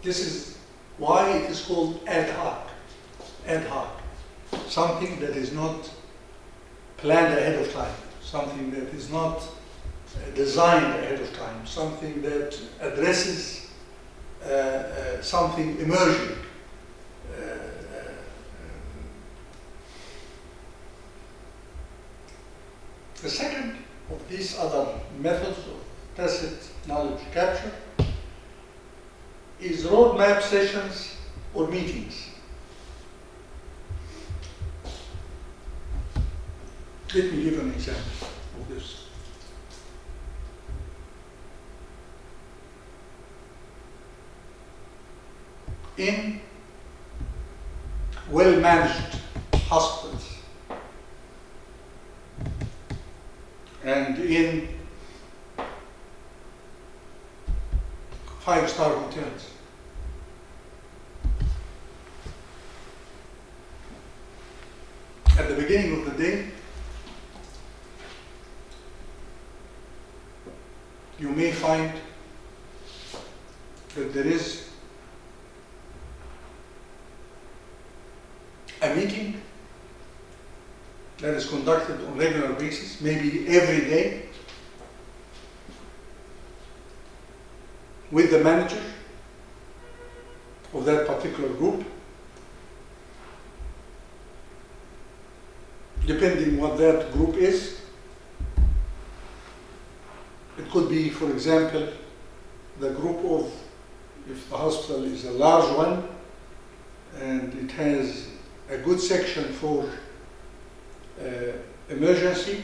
This is why it is called ad hoc. Ad hoc. Something that is not planned ahead of time. Something that is not designed ahead of time. Something that addresses something emerging. The second of these other methods of tacit knowledge capture is roadmap sessions or meetings. Let me give an example of this. In well-managed hospitals and in five-star hotels, at the beginning of the day, you may find that there is a meeting that is conducted on a regular basis, maybe every day, with the manager of that particular group, depending what that group is. It could be, for example, the group of, if the hospital is a large one and it has a good section for emergency,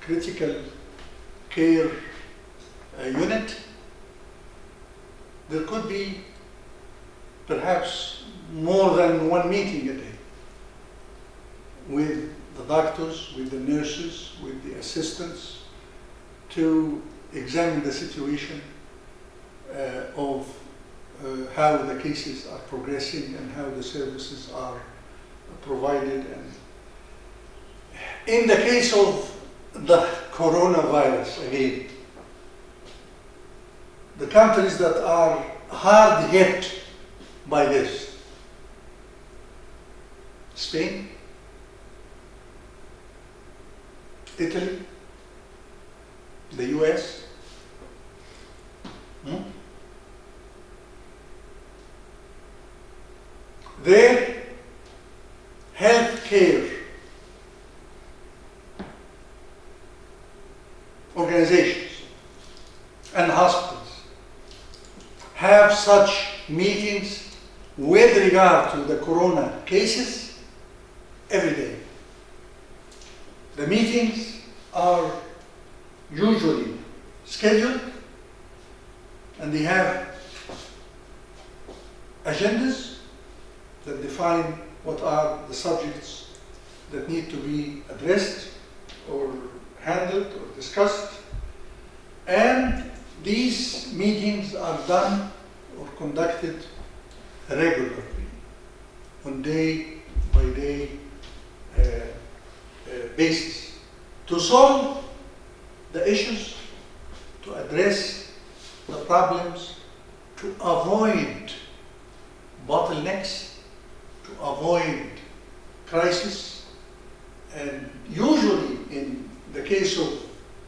critical care unit, there could be perhaps more than one meeting a day with the doctors, with the nurses, with the assistants, to examine the situation of how the cases are progressing and how the services are provided. And in the case of the coronavirus, again, the countries that are hard hit by this: Spain, Italy, the US, their healthcare organizations and hospitals have such meetings with regard to the corona cases every day. The meetings are usually scheduled and they have agendas that define what are the subjects that need to be addressed or handled or discussed. And these meetings are done or conducted regularly on day-by-day basis to solve the issues, to address the problems, to avoid bottlenecks, to avoid crisis. And usually in the case of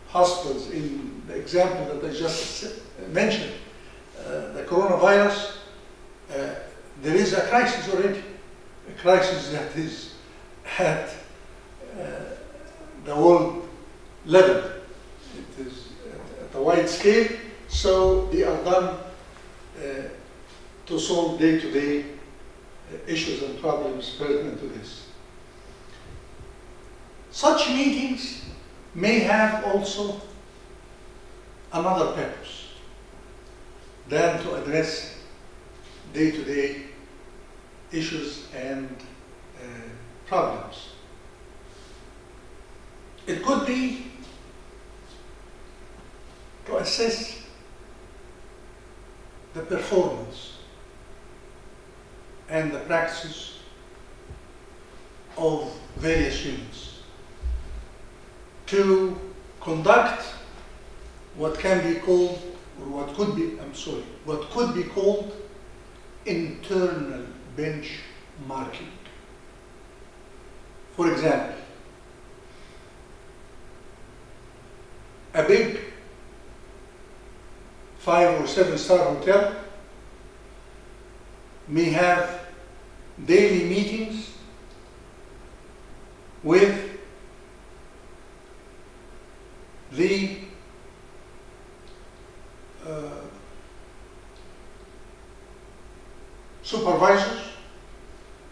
hospitals, in the example that I just mentioned, the coronavirus, there is a crisis already. a crisis that is at the world level. It is at a wide scale, so they are done to solve day-to-day issues and problems pertinent to this. Such meetings may have also another purpose than to address day-to-day issues and problems. It could be to assess the performance and the practices of various units, to conduct what can be called, or what could be called internal benchmarking. For example, a big 5 or 7-star hotel may have daily meetings with the supervisors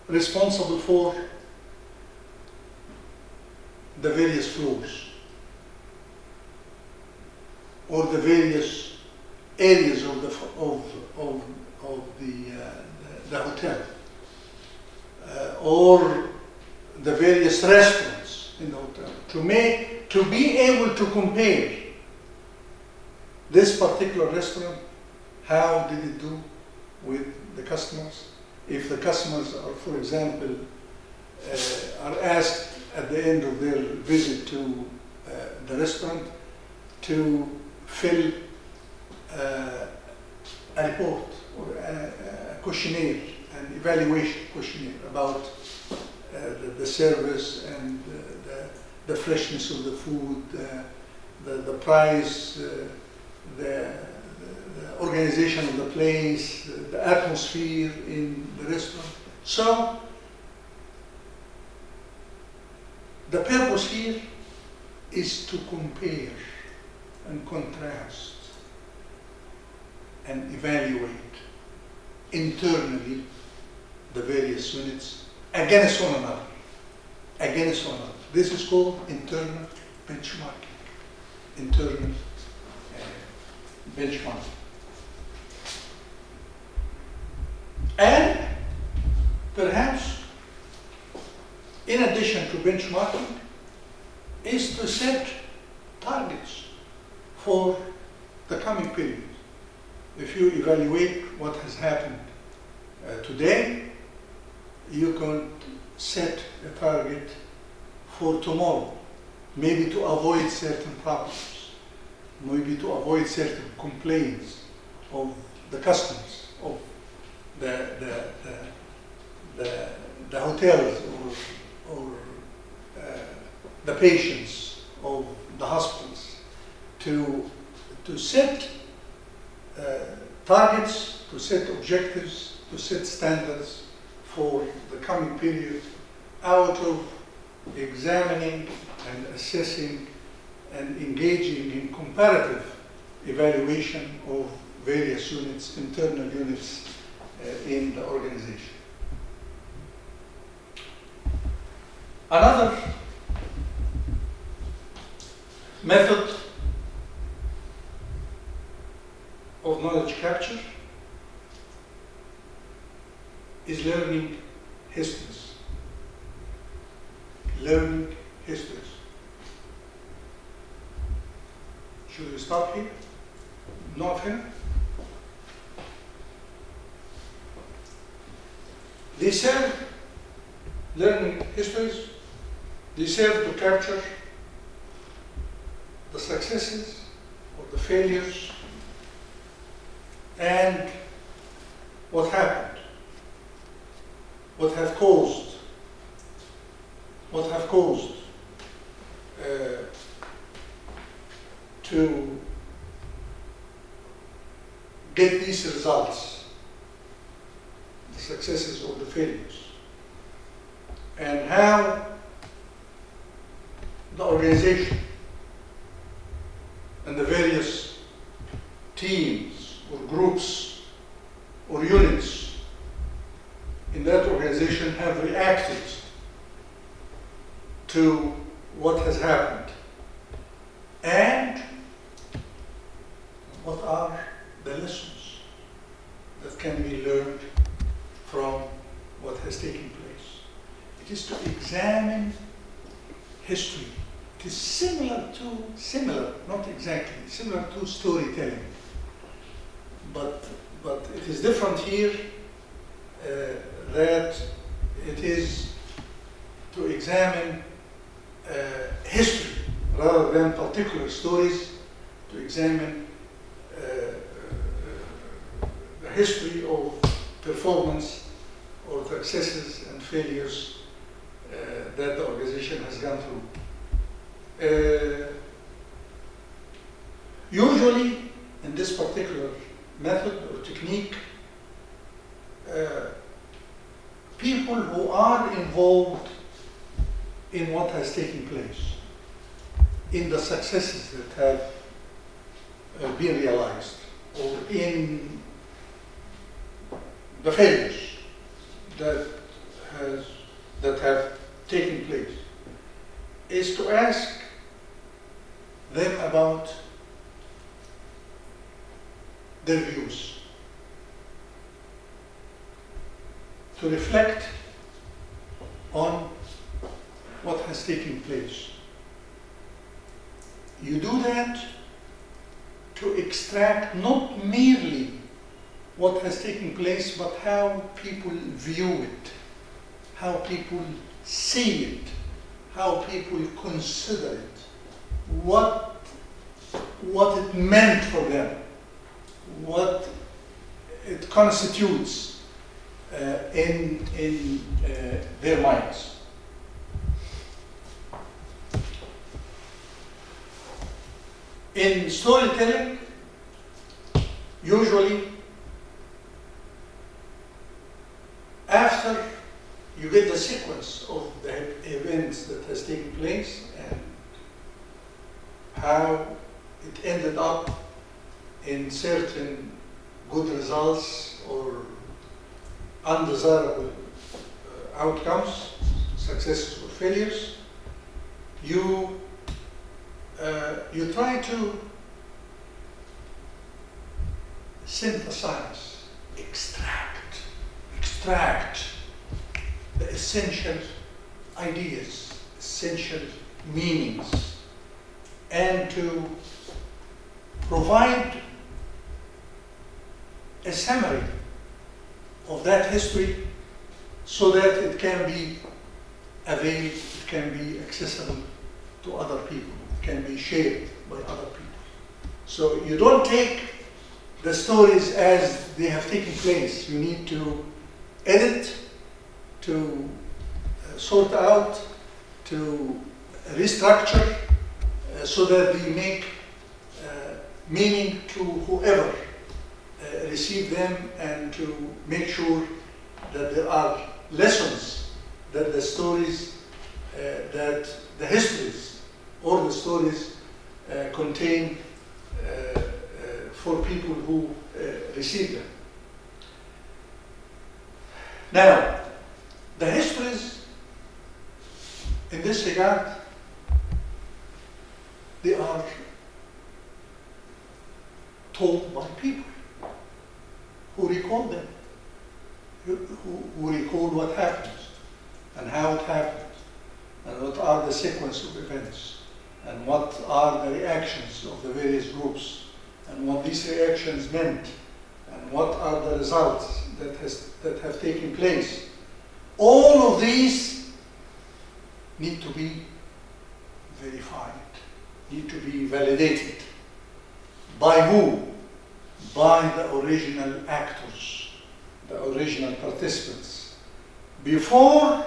responsible for the various floors or the various areas of the hotel, or the various restaurants in the hotel, to be able to compare this particular restaurant, how did it do with the customers. If the customers are, for example, are asked at the end of their visit to the restaurant to fill a report or a questionnaire, an evaluation questionnaire about the service and the freshness of the food, the price, the organization of the place, the atmosphere in the restaurant. So the purpose here is to compare and contrast and evaluate internally the various units against one another. This is called internal benchmarking. Internal benchmarking. And perhaps, in addition to benchmarking, is to set targets for the coming period. If you evaluate what has happened today, you can set a target for tomorrow, maybe to avoid certain problems, maybe to avoid certain complaints of the customers, of the hotels, or the patients of the hospitals, to set targets, to set objectives, to set standards for the coming period out of examining and assessing and engaging in comparative evaluation of various units, internal units in the organization. Another method of knowledge capture is learning histories. Learning histories. Should we stop here? Not here? They serve, learning histories, they serve to capture the successes or the failures and what happened, what have caused to get these results, the successes or the failures. and how the organization and the various teams or groups or units in that organization have reacted to what has happened, and what are the lessons that can be learned from what has taken place. It is to examine history. It is similar, not exactly, similar to storytelling. But it is different here that it is to examine history rather than particular stories, to examine the history of performance or successes and failures that the organization has gone through. Usually, in this particular method or technique, people who are involved in what has taken place, in the successes that have been realized, or in the failures that have taken place, is to ask them about their views, to reflect on what has taken place. You do that to extract not merely what has taken place, but how people view it, how people see it, how people consider it, what it meant for them, what it constitutes in their minds. In storytelling, usually after you get the sequence of the events that has taken place and how it ended up in certain good results or undesirable outcomes, successes or failures, you try to synthesize, extract the essential ideas, essential meanings, and to provide a summary of that history so that it can be availed, it can be accessible to other people, it can be shared by other people. So you don't take the stories as they have taken place. You need to edit, to sort out, to restructure so that they make meaning to whoever receive them, and to make sure that there are lessons that the stories, that the histories or the stories contain for people who receive them. Now, the histories in this regard, they are told by people who recall them, who recall what happened and how it happened, and what are the sequence of events, and what are the reactions of the various groups, and what these reactions meant, and what are the results that have taken place. All of these need to be verified, need to be validated. By who? By the original actors, the original participants, before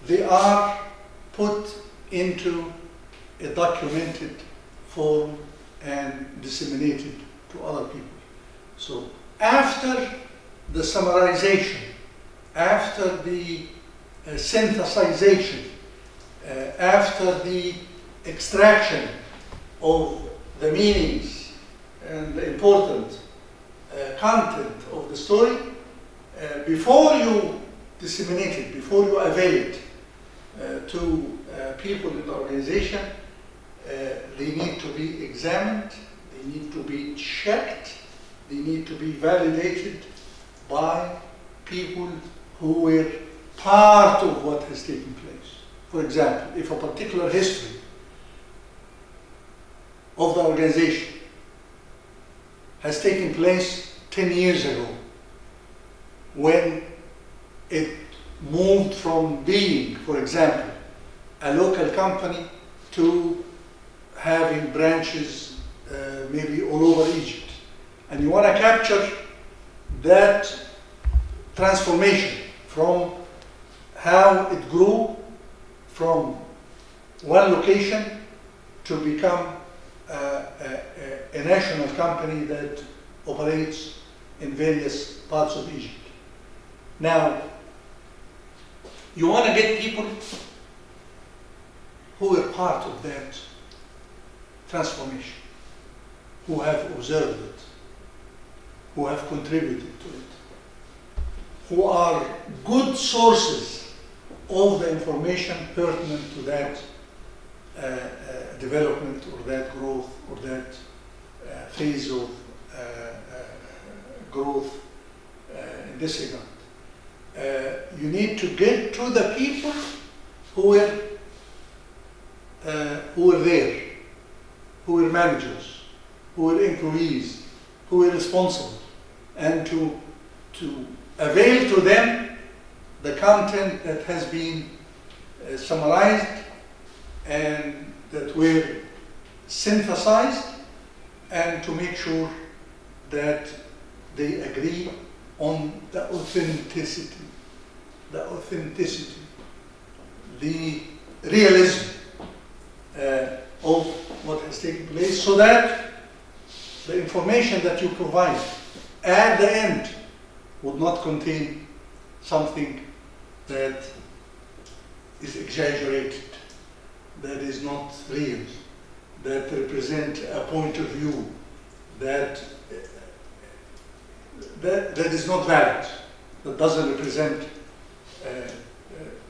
they are put into a documented form and disseminated to other people. So after the summarization, after the synthesization, after the extraction of the meanings and the important content of the story, before you disseminate it, before you avail it to people in the organization, they need to be examined, they need to be checked, they need to be validated by people who were part of what has taken place. For example, if a particular history of the organization has taken place 10 years ago, when it moved from being, for example, a local company to having branches maybe all over Egypt, and you want to capture that transformation from how it grew from one location to become a national company that operates in various parts of Egypt. Now, you want to get people who were part of that transformation, who have observed it, who have contributed to it, who are good sources of the information pertinent to that development or that growth or that phase of growth in this regard. You need to get to the people who were there, who were managers, who were employees, who were responsible, and to avail to them the content that has been summarized and that were synthesized, and to make sure that they agree on the authenticity, the realism of what has taken place, so that the information that you provide at the end would not contain something that is exaggerated, that is not real, that represent a point of view that is not valid, that doesn't represent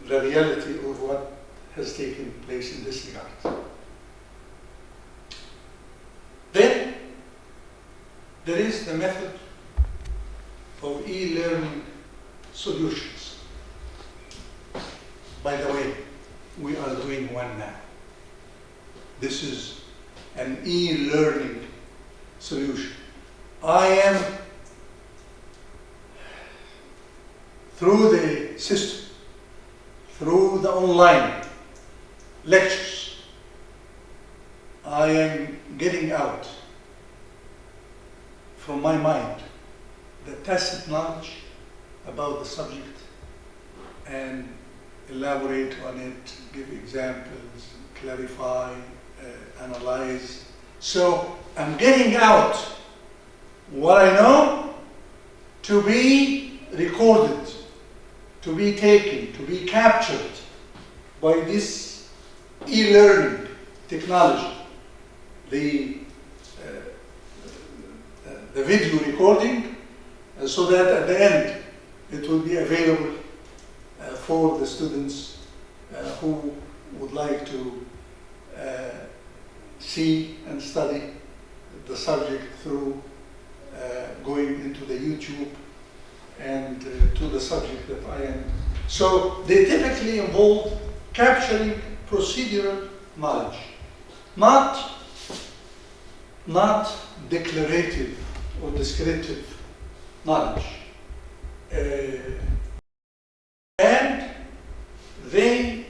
the reality of what has taken place in this regard. Then there is the method of e-learning solutions. By the way, we are doing one now. This is an e-learning solution. I am, through the system, through the online lectures, I am getting out from my mind the tacit knowledge about the subject and elaborate on it, give examples, clarify, analyze. So I'm getting out what I know to be recorded, to be taken, to be captured by this e-learning technology, the video recording, so that at the end it will be available for the students who would like to see and study the subject through going into the YouTube and to the subject that I am. So they typically involve capturing procedural knowledge, not declarative or descriptive knowledge. And they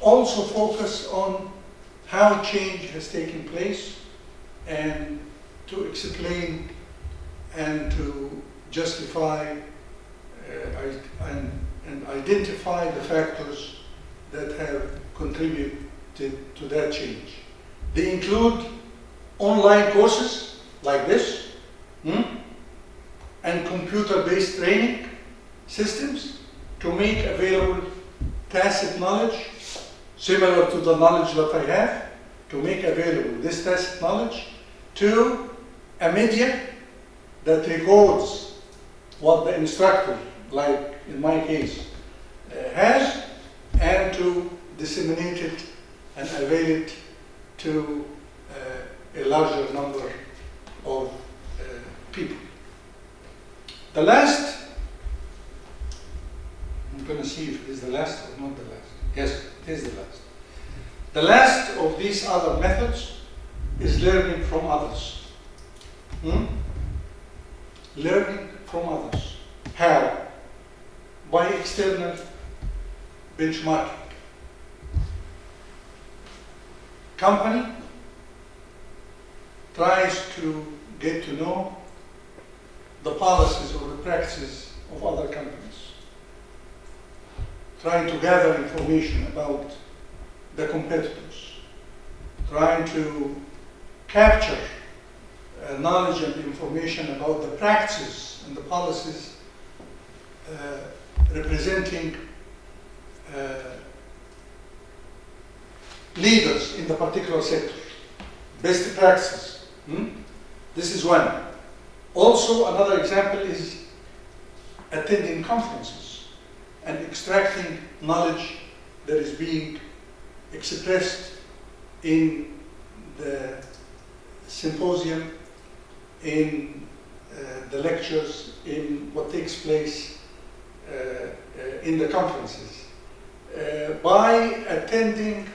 also focus on how change has taken place and to explain and to justify and identify the factors that have contributed to that change. They include online courses like this, and computer-based training systems to make available tacit knowledge, similar to the knowledge that I have, to make available this tacit knowledge to a media that records what the instructor, like in my case, has, and to disseminate it and avail it to a larger number of people. The last, I'm going to see if it is the last or not the last. Yes, it is the last. The last of these other methods is learning from others. Learning from others. How? By external benchmarking. Company tries to get to know the policies or the practices of other companies, trying to gather information about the competitors, trying to capture knowledge and information about the practices and the policies representing leaders in the particular sector, best practices. This is one. Also, another example is attending conferences and extracting knowledge that is being expressed in the symposium, in the lectures, in what takes place in the conferences, by attending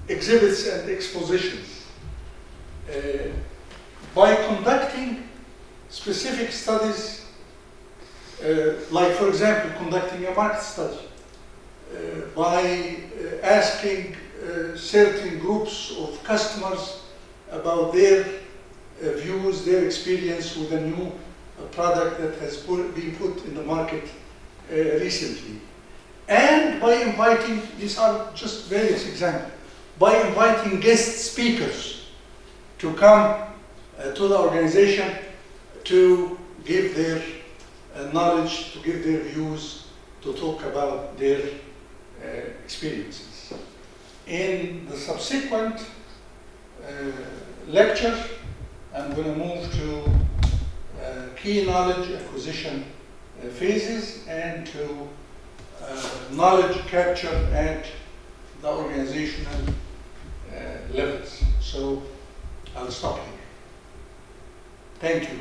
exhibits and expositions, by conducting specific studies, like for example conducting a market study, by asking certain groups of customers about their views, their experience with a new product that has been put in the market recently. And by inviting, these are just various examples, by inviting guest speakers to come to the organization to give their knowledge, to give their views, to talk about their experiences. In the subsequent lecture, I'm going to move to key knowledge acquisition phases and to knowledge capture at the organizational levels. So I'll stop here. Thank you.